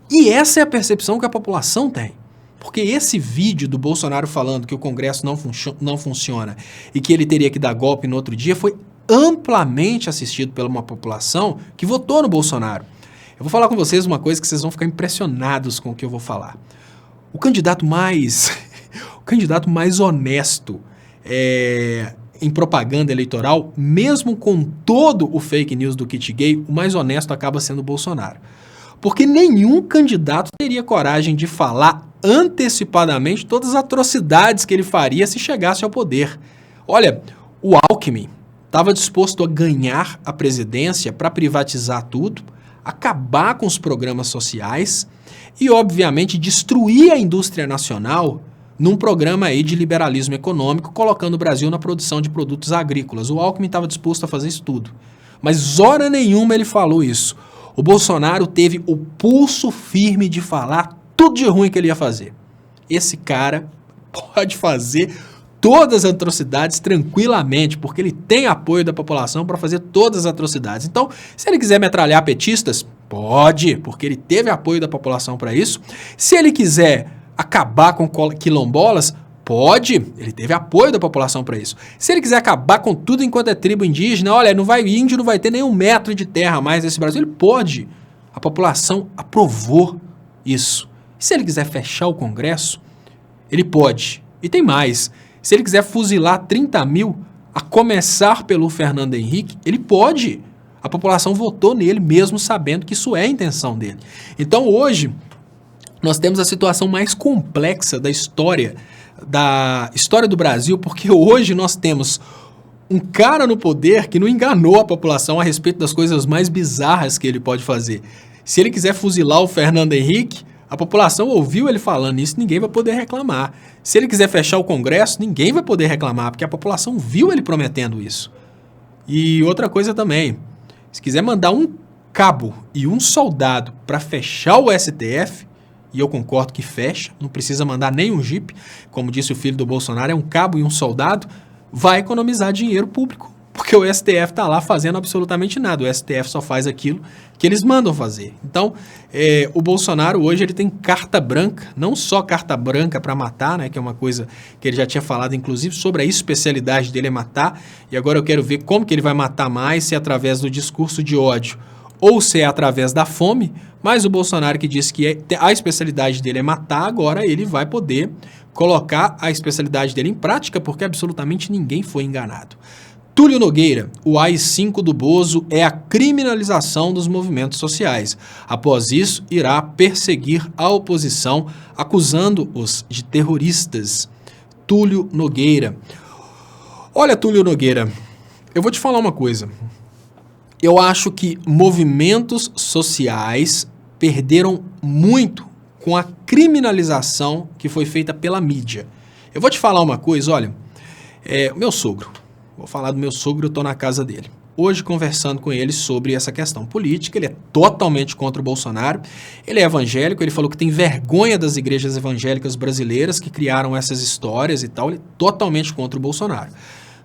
E essa é a percepção que a população tem. Porque esse vídeo do Bolsonaro falando que o Congresso não funciona e que ele teria que dar golpe no outro dia foi amplamente assistido pela uma população que votou no Bolsonaro. Eu vou falar com vocês uma coisa que vocês vão ficar impressionados com o que eu vou falar. O candidato mais honesto em propaganda eleitoral, mesmo com todo o fake news do kit gay, o mais honesto acaba sendo o Bolsonaro. Porque nenhum candidato teria coragem de falar antecipadamente todas as atrocidades que ele faria se chegasse ao poder. Olha, o Alckmin estava disposto a ganhar a presidência para privatizar tudo, acabar com os programas sociais e, obviamente, destruir a indústria nacional num programa aí de liberalismo econômico, colocando o Brasil na produção de produtos agrícolas. O Alckmin estava disposto a fazer isso tudo. Mas hora nenhuma ele falou isso. O Bolsonaro teve o pulso firme de falar tudo de ruim que ele ia fazer. Esse cara pode fazer todas as atrocidades tranquilamente, porque ele tem apoio da população para fazer todas as atrocidades. Então, se ele quiser metralhar petistas, pode, porque ele teve apoio da população para isso. Se ele quiser acabar com quilombolas, pode, ele teve apoio da população para isso. Se ele quiser acabar com tudo enquanto é tribo indígena, olha, índio não vai ter nem 1 metro de terra mais nesse Brasil, ele pode. A população aprovou isso. Se ele quiser fechar o Congresso, ele pode. E tem mais, se ele quiser fuzilar 30 mil, a começar pelo Fernando Henrique, ele pode. A população votou nele mesmo sabendo que isso é a intenção dele. Então hoje, nós temos a situação mais complexa da história do Brasil, porque hoje nós temos um cara no poder que não enganou a população a respeito das coisas mais bizarras que ele pode fazer. Se ele quiser fuzilar o Fernando Henrique, a população ouviu ele falando isso, ninguém vai poder reclamar. Se ele quiser fechar o Congresso, ninguém vai poder reclamar, porque a população viu ele prometendo isso. E outra coisa também, se quiser mandar um cabo e um soldado para fechar o STF, e eu concordo que fecha, não precisa mandar nem um jipe, como disse o filho do Bolsonaro, é um cabo e um soldado, vai economizar dinheiro público, porque o STF está lá fazendo absolutamente nada, o STF só faz aquilo que eles mandam fazer. Então, o Bolsonaro hoje ele tem carta branca, não só carta branca para matar, né, que é uma coisa que ele já tinha falado, inclusive, sobre a especialidade dele é matar, e agora eu quero ver como que ele vai matar mais, se é através do discurso de ódio, ou se é através da fome, mas o Bolsonaro que disse que a especialidade dele é matar, agora ele vai poder colocar a especialidade dele em prática, porque absolutamente ninguém foi enganado. Túlio Nogueira, o AI-5 do Bozo é a criminalização dos movimentos sociais. Após isso, irá perseguir a oposição, acusando-os de terroristas. Túlio Nogueira. Olha, Túlio Nogueira, eu vou te falar uma coisa. Eu acho que movimentos sociais perderam muito com a criminalização que foi feita pela mídia. Eu vou te falar uma coisa, olha, meu sogro, vou falar do meu sogro, eu estou na casa dele. Hoje conversando com ele sobre essa questão política, ele é totalmente contra o Bolsonaro, ele é evangélico, ele falou que tem vergonha das igrejas evangélicas brasileiras que criaram essas histórias e tal, ele é totalmente contra o Bolsonaro.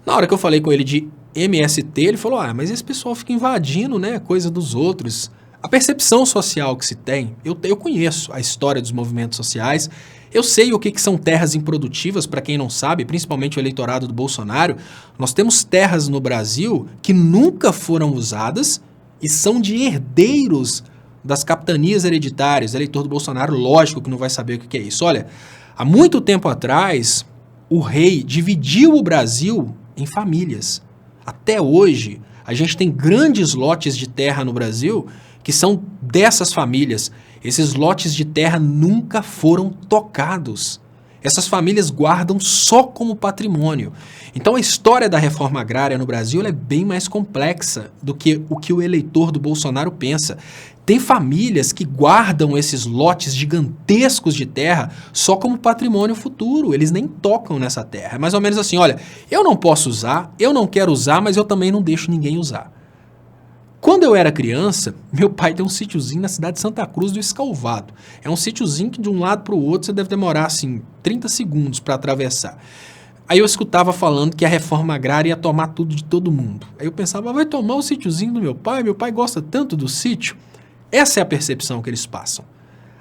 Na hora que eu falei com ele de MST, ele falou, mas esse pessoal fica invadindo, né, coisa dos outros. A percepção social que se tem, eu conheço a história dos movimentos sociais, eu sei o que são terras improdutivas, para quem não sabe, principalmente o eleitorado do Bolsonaro. Nós temos terras no Brasil que nunca foram usadas e são de herdeiros das capitanias hereditárias. O eleitor do Bolsonaro, lógico que não vai saber o que é isso. Olha, há muito tempo atrás, o rei dividiu o Brasil em famílias. Até hoje, a gente tem grandes lotes de terra no Brasil que são dessas famílias. Esses lotes de terra nunca foram tocados. Essas famílias guardam só como patrimônio. Então a história da reforma agrária no Brasil é bem mais complexa do que o eleitor do Bolsonaro pensa. Tem famílias que guardam esses lotes gigantescos de terra só como patrimônio futuro. Eles nem tocam nessa terra. É mais ou menos assim, olha, eu não posso usar, eu não quero usar, mas eu também não deixo ninguém usar. Quando eu era criança, meu pai tem um sítiozinho na cidade de Santa Cruz do Escalvado. É um sítiozinho que de um lado para o outro você deve demorar, assim, 30 segundos para atravessar. Aí eu escutava falando que a reforma agrária ia tomar tudo de todo mundo. Aí eu pensava, vai tomar o sítiozinho do meu pai gosta tanto do sítio. Essa é a percepção que eles passam.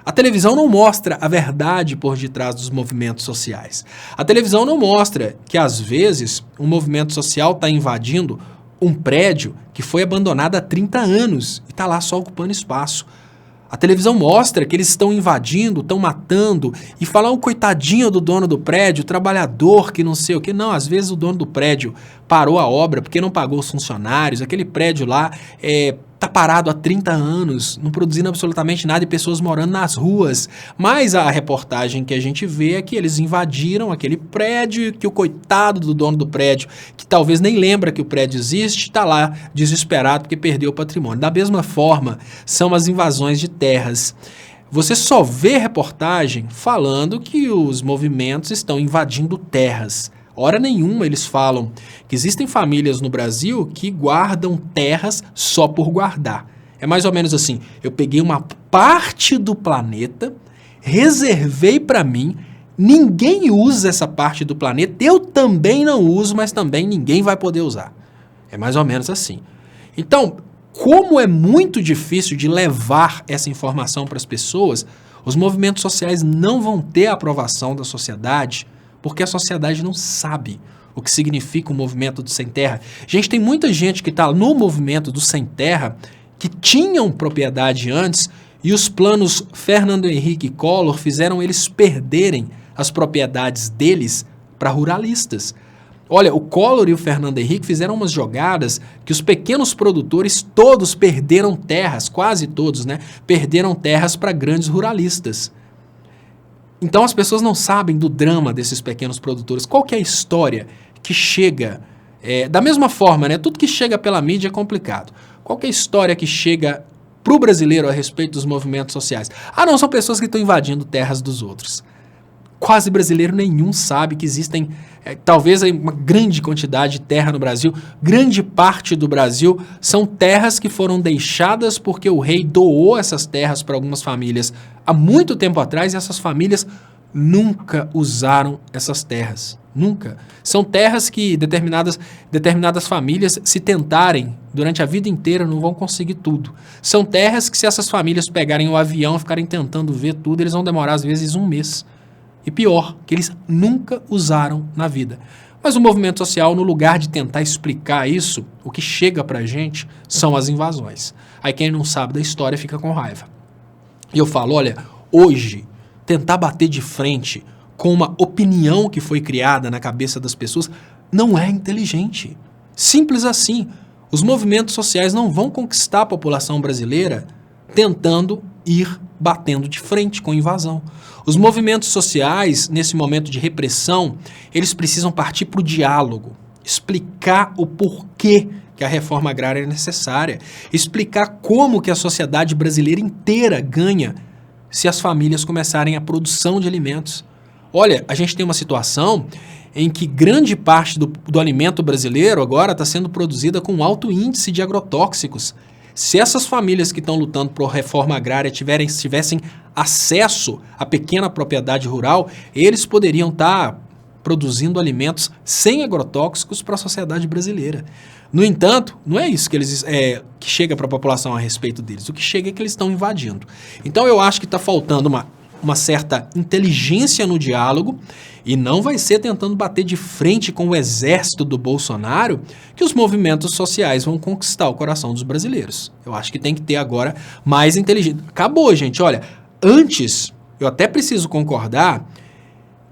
A televisão não mostra a verdade por detrás dos movimentos sociais. A televisão não mostra que, às vezes, um movimento social está invadindo um prédio que foi abandonado há 30 anos e está lá só ocupando espaço. A televisão mostra que eles estão invadindo, estão matando e falar um coitadinho do dono do prédio, trabalhador que não sei o que. Não, às vezes o dono do prédio parou a obra porque não pagou os funcionários, aquele prédio lá está parado há 30 anos, não produzindo absolutamente nada e pessoas morando nas ruas. Mas a reportagem que a gente vê é que eles invadiram aquele prédio e que o coitado do dono do prédio, que talvez nem lembra que o prédio existe, está lá desesperado porque perdeu o patrimônio. Da mesma forma, são as invasões de terras. Você só vê reportagem falando que os movimentos estão invadindo terras. Hora nenhuma eles falam que existem famílias no Brasil que guardam terras só por guardar. É mais ou menos assim, eu peguei uma parte do planeta, reservei para mim, ninguém usa essa parte do planeta, eu também não uso, mas também ninguém vai poder usar. É mais ou menos assim. Então, como é muito difícil de levar essa informação para as pessoas, os movimentos sociais não vão ter a aprovação da sociedade, porque a sociedade não sabe o que significa o movimento do sem terra. Gente, tem muita gente que está no movimento do sem terra que tinham propriedade antes e os planos Fernando Henrique Collor fizeram eles perderem as propriedades deles para ruralistas. Olha, o Collor e o Fernando Henrique fizeram umas jogadas que os pequenos produtores todos perderam terras, quase todos, né? Perderam terras para grandes ruralistas. Então as pessoas não sabem do drama desses pequenos produtores. Qual que é a história que chega? Da mesma forma, né? Tudo que chega pela mídia é complicado. Qual que é a história que chega para o brasileiro a respeito dos movimentos sociais? Não, são pessoas que estão invadindo terras dos outros. Quase brasileiro nenhum sabe que existem, talvez uma grande quantidade de terra no Brasil. Grande parte do Brasil são terras que foram deixadas porque o rei doou essas terras para algumas famílias há muito tempo atrás e essas famílias nunca usaram essas terras. Nunca. São terras que determinadas famílias, se tentarem durante a vida inteira, não vão conseguir tudo. São terras que, se essas famílias pegarem o avião e ficarem tentando ver tudo, eles vão demorar às vezes 1 mês. E pior, que eles nunca usaram na vida. Mas o movimento social, no lugar de tentar explicar isso, o que chega pra gente são as invasões. Aí quem não sabe da história fica com raiva. E eu falo, olha, hoje, tentar bater de frente com uma opinião que foi criada na cabeça das pessoas não é inteligente. Simples assim. Os movimentos sociais não vão conquistar a população brasileira tentando ir batendo de frente com invasão. Os movimentos sociais, nesse momento de repressão, eles precisam partir para o diálogo, explicar o porquê que que a reforma agrária é necessária, explicar como que a sociedade brasileira inteira ganha se as famílias começarem a produção de alimentos. Olha, a gente tem uma situação em que grande parte do alimento brasileiro agora está sendo produzida com alto índice de agrotóxicos. Se essas famílias que estão lutando por reforma agrária tivessem acesso à pequena propriedade rural, eles poderiam estar produzindo alimentos sem agrotóxicos para a sociedade brasileira. No entanto, não é isso que chega para a população a respeito deles. O que chega é que eles estão invadindo. Então eu acho que está faltando uma certa inteligência no diálogo, e não vai ser tentando bater de frente com o exército do Bolsonaro que os movimentos sociais vão conquistar o coração dos brasileiros. Eu acho que tem que ter agora mais inteligência. Acabou, gente. Olha, antes, eu até preciso concordar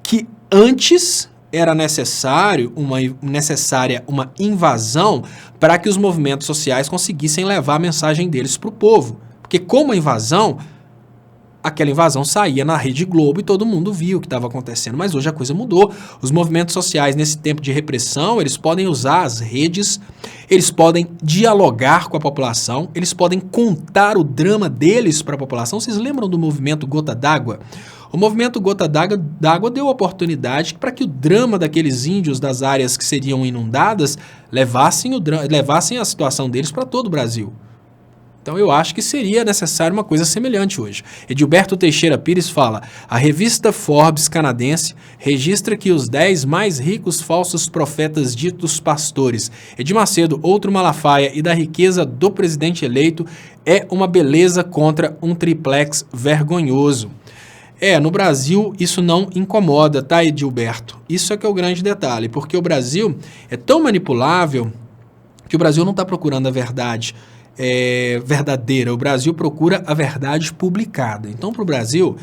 que antes era necessária uma invasão para que os movimentos sociais conseguissem levar a mensagem deles para o povo. Porque como a invasão, aquela invasão saía na Rede Globo e todo mundo viu o que estava acontecendo, mas hoje a coisa mudou. Os movimentos sociais, nesse tempo de repressão, eles podem usar as redes, eles podem dialogar com a população, eles podem contar o drama deles para a população. Vocês lembram do movimento Gota d'Água? O movimento Gota d'Água deu oportunidade para que o drama daqueles índios das áreas que seriam inundadas levassem a situação deles para todo o Brasil. Então eu acho que seria necessário uma coisa semelhante hoje. Edilberto Teixeira Pires fala: a revista Forbes canadense registra que os 10 mais ricos falsos profetas ditos pastores. Edir Macedo, outro Malafaia, e da riqueza do presidente eleito é uma beleza contra um triplex vergonhoso. No Brasil isso não incomoda, tá, Edilberto? Isso é que é o grande detalhe, porque o Brasil é tão manipulável que o Brasil não está procurando a verdade verdadeira, o Brasil procura a verdade publicada. Então, para o Brasil,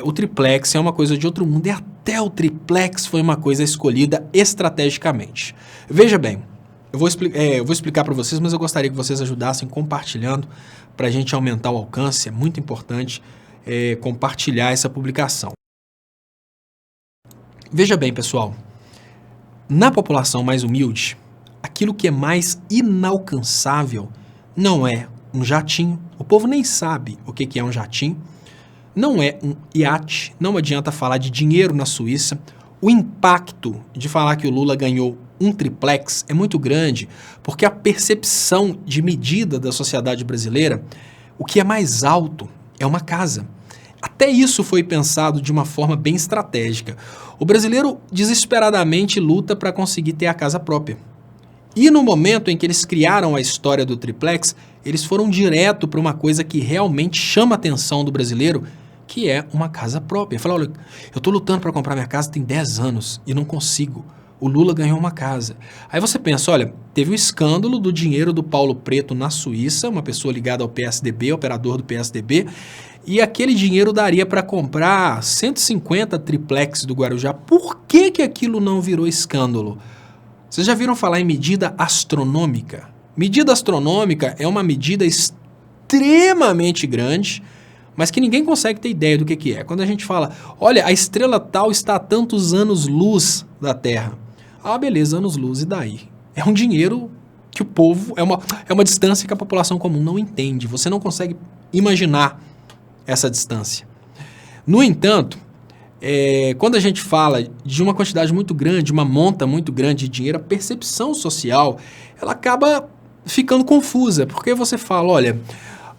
o triplex é uma coisa de outro mundo, e até o triplex foi uma coisa escolhida estrategicamente. Veja bem, eu vou explicar para vocês, mas eu gostaria que vocês ajudassem compartilhando para a gente aumentar o alcance. É muito importante compartilhar essa publicação. Veja bem, pessoal, na população mais humilde, aquilo que é mais inalcançável não é um jatinho, o povo nem sabe o que é um jatinho, não é um iate, não adianta falar de dinheiro na Suíça. O impacto de falar que o Lula ganhou um triplex é muito grande, porque a percepção de medida da sociedade brasileira, o que é mais alto é uma casa. Até isso foi pensado de uma forma bem estratégica. O brasileiro desesperadamente luta para conseguir ter a casa própria. E no momento em que eles criaram a história do triplex, eles foram direto para uma coisa que realmente chama a atenção do brasileiro, que é uma casa própria. Fala: olha, eu estou lutando para comprar minha casa tem 10 anos e não consigo. O Lula ganhou uma casa. Aí você pensa: olha, teve o escândalo do dinheiro do Paulo Preto na Suíça, uma pessoa ligada ao PSDB, operador do PSDB, e aquele dinheiro daria para comprar 150 triplex do Guarujá. Por que aquilo não virou escândalo? Vocês já viram falar em medida astronômica? Medida astronômica é uma medida extremamente grande, mas que ninguém consegue ter ideia do que é. Quando a gente fala: olha, a estrela tal está a tantos anos-luz da Terra. Ah, beleza, anos-luz, e daí? É um dinheiro que o povo... É uma distância que a população comum não entende. Você não consegue imaginar essa distância. No entanto, quando a gente fala de uma quantidade muito grande, uma monta muito grande de dinheiro, a percepção social, ela acaba ficando confusa, porque você fala: olha,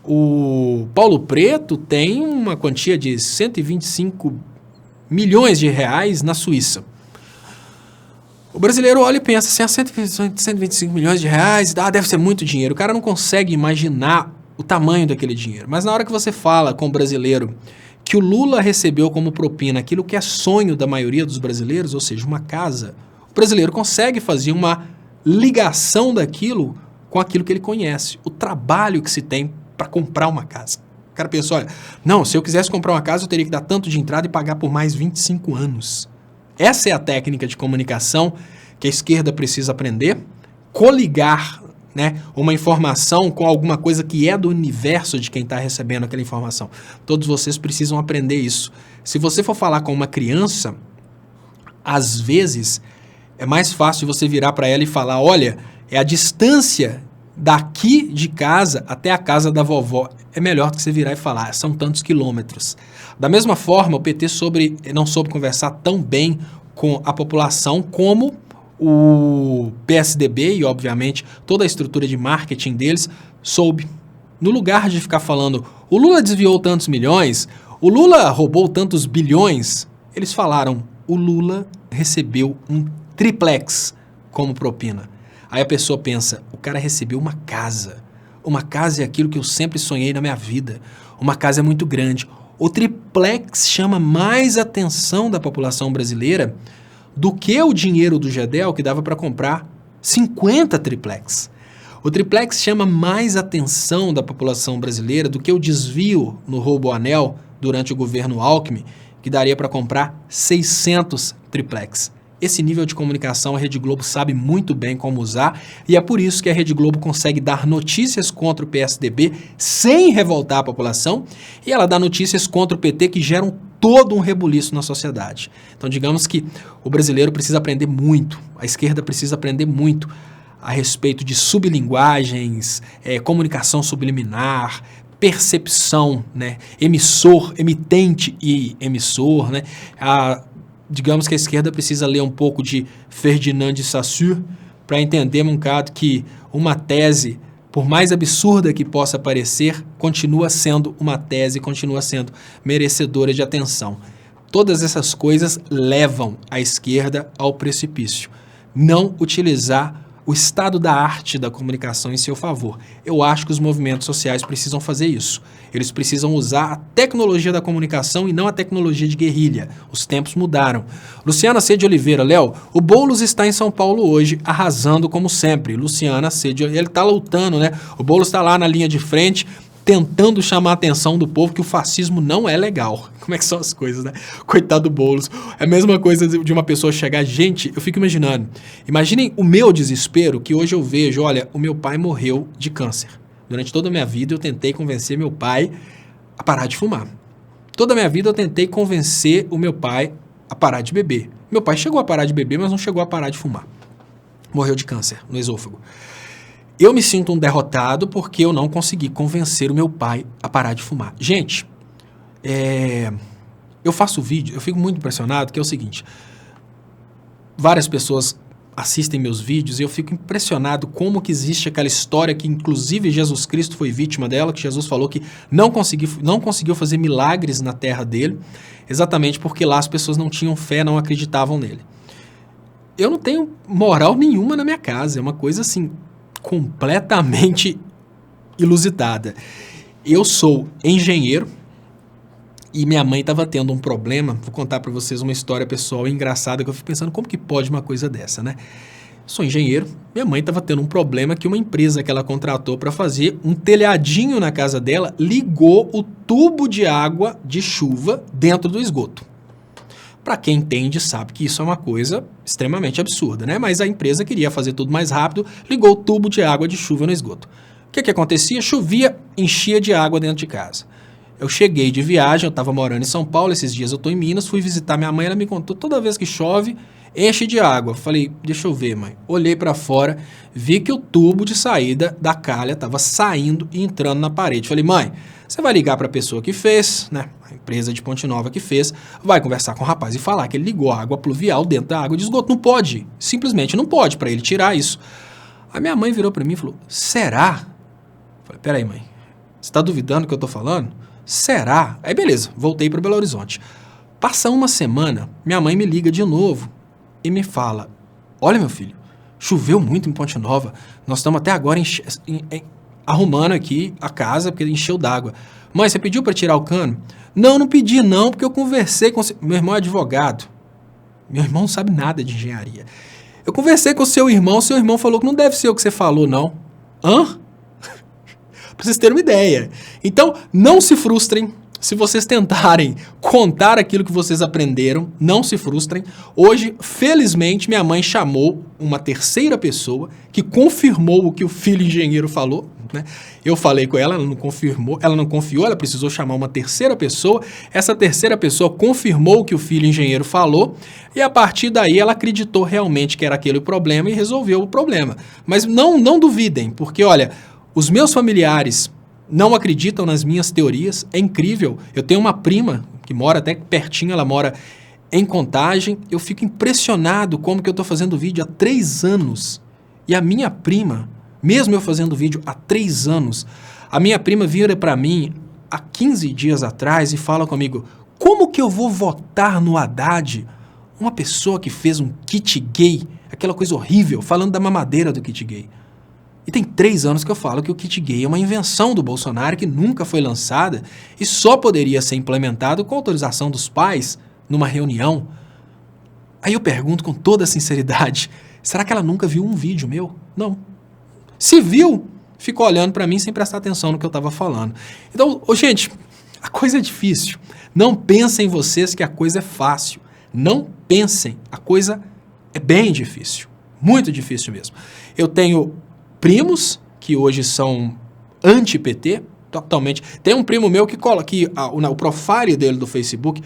o Paulo Preto tem uma quantia de 125 milhões de reais na Suíça. O brasileiro olha e pensa assim: 125 milhões de reais, deve ser muito dinheiro. O cara não consegue imaginar o tamanho daquele dinheiro. Mas na hora que você fala com o brasileiro que o Lula recebeu como propina aquilo que é sonho da maioria dos brasileiros, ou seja, uma casa, o brasileiro consegue fazer uma ligação daquilo com aquilo que ele conhece, o trabalho que se tem para comprar uma casa. O cara pensa: olha, não, se eu quisesse comprar uma casa, eu teria que dar tanto de entrada e pagar por mais 25 anos. Essa é a técnica de comunicação que a esquerda precisa aprender, coligar, né, uma informação com alguma coisa que é do universo de quem está recebendo aquela informação. Todos vocês precisam aprender isso. Se você for falar com uma criança, às vezes é mais fácil você virar para ela e falar: olha, É a distância daqui de casa até a casa da vovó. É melhor do que você virar e falar, são tantos quilômetros. Da mesma forma, o PT não soube conversar tão bem com a população como o PSDB e, obviamente, toda a estrutura de marketing deles soube. No lugar de ficar falando, o Lula desviou tantos milhões, o Lula roubou tantos bilhões, eles falaram, o Lula recebeu um triplex como propina. Aí a pessoa pensa, o cara recebeu uma casa. Uma casa é aquilo que eu sempre sonhei na minha vida. Uma casa é muito grande. O triplex chama mais atenção da população brasileira do que o dinheiro do Gedel que dava para comprar 50 triplex. O triplex chama mais atenção da população brasileira do que o desvio no roubo-anel durante o governo Alckmin, que daria para comprar 600 triplex. Esse nível de comunicação a Rede Globo sabe muito bem como usar e é por isso que a Rede Globo consegue dar notícias contra o PSDB sem revoltar a população e ela dá notícias contra o PT que geram todo um rebuliço na sociedade. Então digamos que o brasileiro precisa aprender muito, a esquerda precisa aprender muito a respeito de sublinguagens, comunicação subliminar, percepção, né? Emitente e emissor, né? Digamos que a esquerda precisa ler um pouco de Ferdinand de Saussure para entender um bocado que uma tese, por mais absurda que possa parecer, continua sendo uma tese, continua sendo merecedora de atenção. Todas essas coisas levam a esquerda ao precipício. Não utilizar o estado da arte da comunicação em seu favor. Eu acho que os movimentos sociais precisam fazer isso. Eles precisam usar a tecnologia da comunicação e não a tecnologia de guerrilha. Os tempos mudaram. Luciana C. de Oliveira, Léo, o Boulos está em São Paulo hoje, arrasando como sempre. Luciana C. de Oliveira, ele está lutando, né? O Boulos está lá na linha de frente, tentando chamar a atenção do povo que o fascismo não é legal. Como é que são as coisas, né? Coitado do Boulos. É a mesma coisa de uma pessoa chegar... Gente, eu fico imaginando. Imaginem o meu desespero que hoje eu vejo. Olha, o meu pai morreu de câncer. Durante toda a minha vida eu tentei convencer meu pai a parar de fumar. Toda a minha vida eu tentei convencer o meu pai a parar de beber. Meu pai chegou a parar de beber, mas não chegou a parar de fumar. Morreu de câncer no esôfago. Eu me sinto um derrotado porque eu não consegui convencer o meu pai a parar de fumar. Gente, eu faço vídeo, eu fico muito impressionado, que é o seguinte, várias pessoas assistem meus vídeos e eu fico impressionado como que existe aquela história que inclusive Jesus Cristo foi vítima dela, que Jesus falou que não conseguiu fazer milagres na terra dele, exatamente porque lá as pessoas não tinham fé, não acreditavam nele. Eu não tenho moral nenhuma na minha casa, é uma coisa assim... completamente ilusitada. Eu sou engenheiro e minha mãe estava tendo um problema. Vou contar para vocês uma história pessoal engraçada que eu fico pensando como que pode uma coisa dessa, né? Sou engenheiro, minha mãe estava tendo um problema que uma empresa que ela contratou para fazer um telhadinho na casa dela ligou o tubo de água de chuva dentro do esgoto. Para quem entende, sabe que isso é uma coisa extremamente absurda, né? Mas a empresa queria fazer tudo mais rápido, ligou o tubo de água de chuva no esgoto. O que acontecia? Chovia, enchia de água dentro de casa. Eu cheguei de viagem, eu estava morando em São Paulo, esses dias eu estou em Minas, fui visitar minha mãe, ela me contou, toda vez que chove, enche de água. Falei, deixa eu ver, mãe. Olhei para fora, vi que o tubo de saída da calha estava saindo e entrando na parede. Falei, mãe, você vai ligar para a pessoa que fez, né? A empresa de Ponte Nova que fez, vai conversar com o rapaz e falar que ele ligou a água pluvial dentro da água de esgoto. Não pode, simplesmente não pode, para ele tirar isso. A minha mãe virou para mim e falou, será? Falei, peraí, mãe, você está duvidando do que eu estou falando? Será? Aí beleza, voltei para Belo Horizonte. Passa uma semana, minha mãe me liga de novo e me fala, olha meu filho, choveu muito em Ponte Nova, nós estamos até agora arrumando aqui a casa porque encheu d'água. Mãe, você pediu para tirar o cano? Não, não pedi não, porque eu conversei com... Meu irmão é advogado. Meu irmão não sabe nada de engenharia. Eu conversei com o seu irmão falou que não deve ser o que você falou, não. Hã? Para vocês terem uma ideia. Então, não se frustrem. Se vocês tentarem contar aquilo que vocês aprenderam, não se frustrem. Hoje, felizmente, minha mãe chamou uma terceira pessoa que confirmou o que o filho engenheiro falou. né? Eu falei com ela, ela não confirmou, ela não confiou, ela precisou chamar uma terceira pessoa. Essa terceira pessoa confirmou o que o filho engenheiro falou e a partir daí ela acreditou realmente que era aquele o problema e resolveu o problema. Mas não duvidem, porque olha, os meus familiares não acreditam nas minhas teorias, é incrível. Eu tenho uma prima que mora até pertinho, ela mora em Contagem. Eu fico impressionado como que eu estou fazendo vídeo há 3 anos. E a minha prima, mesmo eu fazendo vídeo há 3 anos, a minha prima vira para mim há 15 dias atrás e fala comigo, como que eu vou votar no Haddad? Uma pessoa que fez um kit gay, aquela coisa horrível, falando da mamadeira do kit gay. E tem 3 anos que eu falo que o kit gay é uma invenção do Bolsonaro que nunca foi lançada e só poderia ser implementado com autorização dos pais numa reunião. Aí eu pergunto com toda a sinceridade, será que ela nunca viu um vídeo meu? Não. Se viu, ficou olhando para mim sem prestar atenção no que eu estava falando. Então, gente, a coisa é difícil. Não pensem vocês que a coisa é fácil. Não pensem, a coisa é bem difícil. Muito difícil mesmo. Eu tenho primos que hoje são anti-PT, totalmente. Tem um primo meu que coloca que o profile dele do Facebook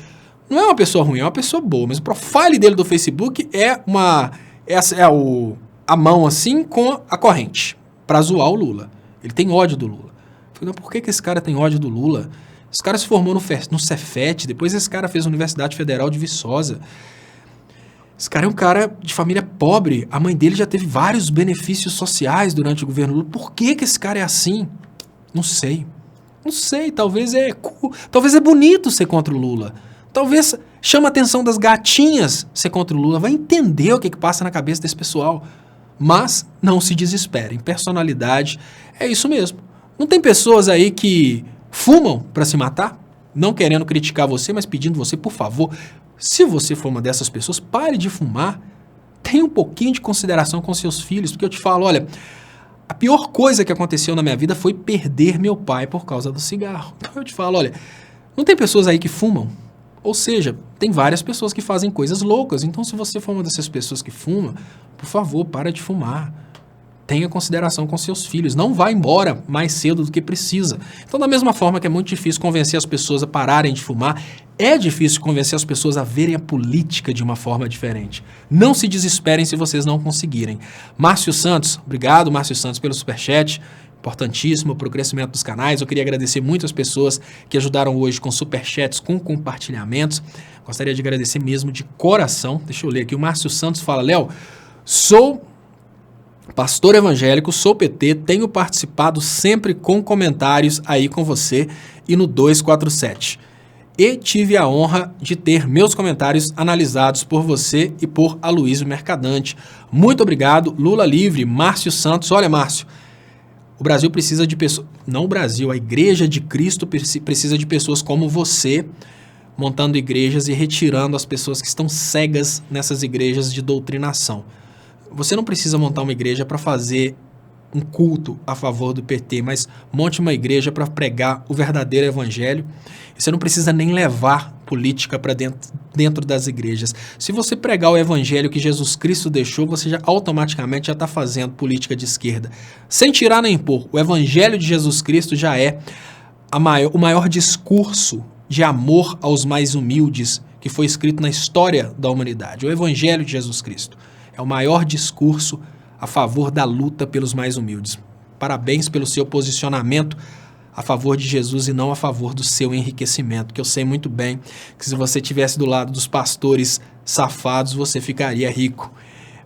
não é uma pessoa ruim, é uma pessoa boa, mas o profile dele do Facebook é a mão assim com a corrente para zoar o Lula. Ele tem ódio do Lula. Eu falei, por que esse cara tem ódio do Lula? Esse cara se formou no Cefet, depois esse cara fez a Universidade Federal de Viçosa. Esse cara é um cara de família pobre, a mãe dele já teve vários benefícios sociais durante o governo Lula. Por que esse cara é assim? Não sei. Não sei, talvez é bonito ser contra o Lula. Talvez chama a atenção das gatinhas ser contra o Lula. Vai entender o que passa na cabeça desse pessoal. Mas não se desesperem. Personalidade é isso mesmo. Não tem pessoas aí que fumam para se matar? Não querendo criticar você, mas pedindo você, por favor, se você for uma dessas pessoas, pare de fumar. Tenha um pouquinho de consideração com seus filhos. Porque eu te falo, olha, a pior coisa que aconteceu na minha vida foi perder meu pai por causa do cigarro. Então eu te falo, olha, não tem pessoas aí que fumam? Ou seja, tem várias pessoas que fazem coisas loucas. Então, se você for uma dessas pessoas que fuma, por favor, para de fumar. Tenha consideração com seus filhos. Não vá embora mais cedo do que precisa. Então, da mesma forma que é muito difícil convencer as pessoas a pararem de fumar, é difícil convencer as pessoas a verem a política de uma forma diferente. Não se desesperem se vocês não conseguirem. Márcio Santos, obrigado, Márcio Santos, pelo superchat. Importantíssimo para o crescimento dos canais. Eu queria agradecer muito as pessoas que ajudaram hoje com superchats, com compartilhamentos. Gostaria de agradecer mesmo de coração. Deixa eu ler aqui. O Márcio Santos fala, Léo, sou pastor evangélico, sou PT, tenho participado sempre com comentários aí com você e no 247. E tive a honra de ter meus comentários analisados por você e por Aloysio Mercadante. Muito obrigado. Lula livre, Márcio Santos. Olha, Márcio, o Brasil precisa de pessoas... Não o Brasil, a Igreja de Cristo precisa de pessoas como você, montando igrejas e retirando as pessoas que estão cegas nessas igrejas de doutrinação. Você não precisa montar uma igreja para fazer um culto a favor do PT, mas monte uma igreja para pregar o verdadeiro evangelho. E você não precisa nem levar política para dentro das igrejas. Se você pregar o evangelho que Jesus Cristo deixou, você já automaticamente já está fazendo política de esquerda. Sem tirar nem pôr, o evangelho de Jesus Cristo já é o maior discurso de amor aos mais humildes que foi escrito na história da humanidade. O evangelho de Jesus Cristo é o maior discurso a favor da luta pelos mais humildes. Parabéns pelo seu posicionamento a favor de Jesus e não a favor do seu enriquecimento, que eu sei muito bem que se você estivesse do lado dos pastores safados, você ficaria rico.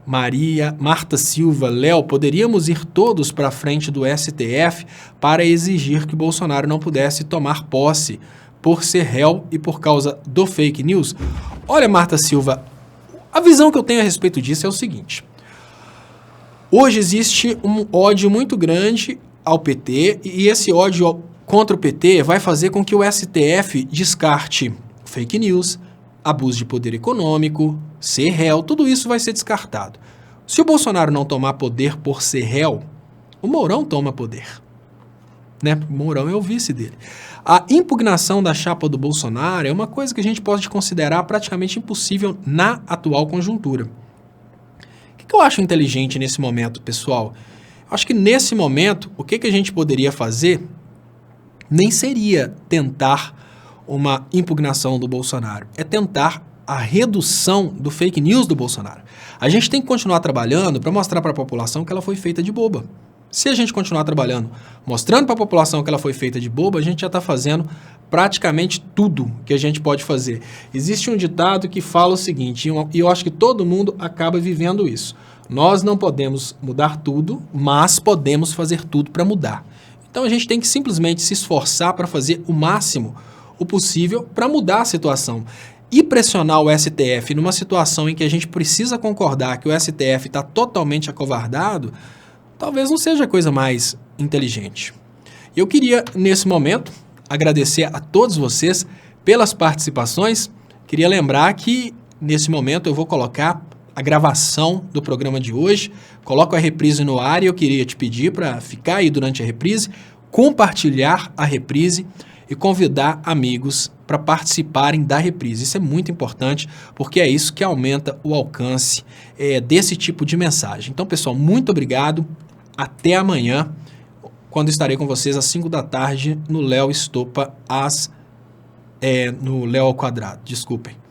Marta Silva, Léo, poderíamos ir todos para a frente do STF para exigir que Bolsonaro não pudesse tomar posse por ser réu e por causa do fake news? Olha, Marta Silva, a visão que eu tenho a respeito disso é o seguinte. Hoje existe um ódio muito grande ao PT e esse ódio contra o PT vai fazer com que o STF descarte fake news, abuso de poder econômico, ser réu, tudo isso vai ser descartado. Se o Bolsonaro não tomar poder por ser réu, o Mourão toma poder. Né? O Mourão é o vice dele. A impugnação da chapa do Bolsonaro é uma coisa que a gente pode considerar praticamente impossível na atual conjuntura. O que eu acho inteligente nesse momento, pessoal? Acho que nesse momento, o que a gente poderia fazer nem seria tentar uma impugnação do Bolsonaro, é tentar a redução do fake news do Bolsonaro. A gente tem que continuar trabalhando para mostrar para a população que ela foi feita de boba. Se a gente continuar trabalhando, mostrando para a população que ela foi feita de boba, a gente já está fazendo praticamente tudo que a gente pode fazer. Existe um ditado que fala o seguinte, e eu acho que todo mundo acaba vivendo isso. Nós não podemos mudar tudo, mas podemos fazer tudo para mudar. Então a gente tem que simplesmente se esforçar para fazer o máximo o possível para mudar a situação. E pressionar o STF numa situação em que a gente precisa concordar que o STF está totalmente acovardado, talvez não seja a coisa mais inteligente. Eu queria, nesse momento, agradecer a todos vocês pelas participações. Queria lembrar que, nesse momento, eu vou colocar a gravação do programa de hoje, coloco a reprise no ar e eu queria te pedir para ficar aí durante a reprise, compartilhar a reprise e convidar amigos para participarem da reprise. Isso é muito importante, porque é isso que aumenta o alcance desse tipo de mensagem. Então, pessoal, muito obrigado. Até amanhã, quando estarei com vocês às 5 da tarde no Léo Estopa, no Léo ao Quadrado. Desculpem.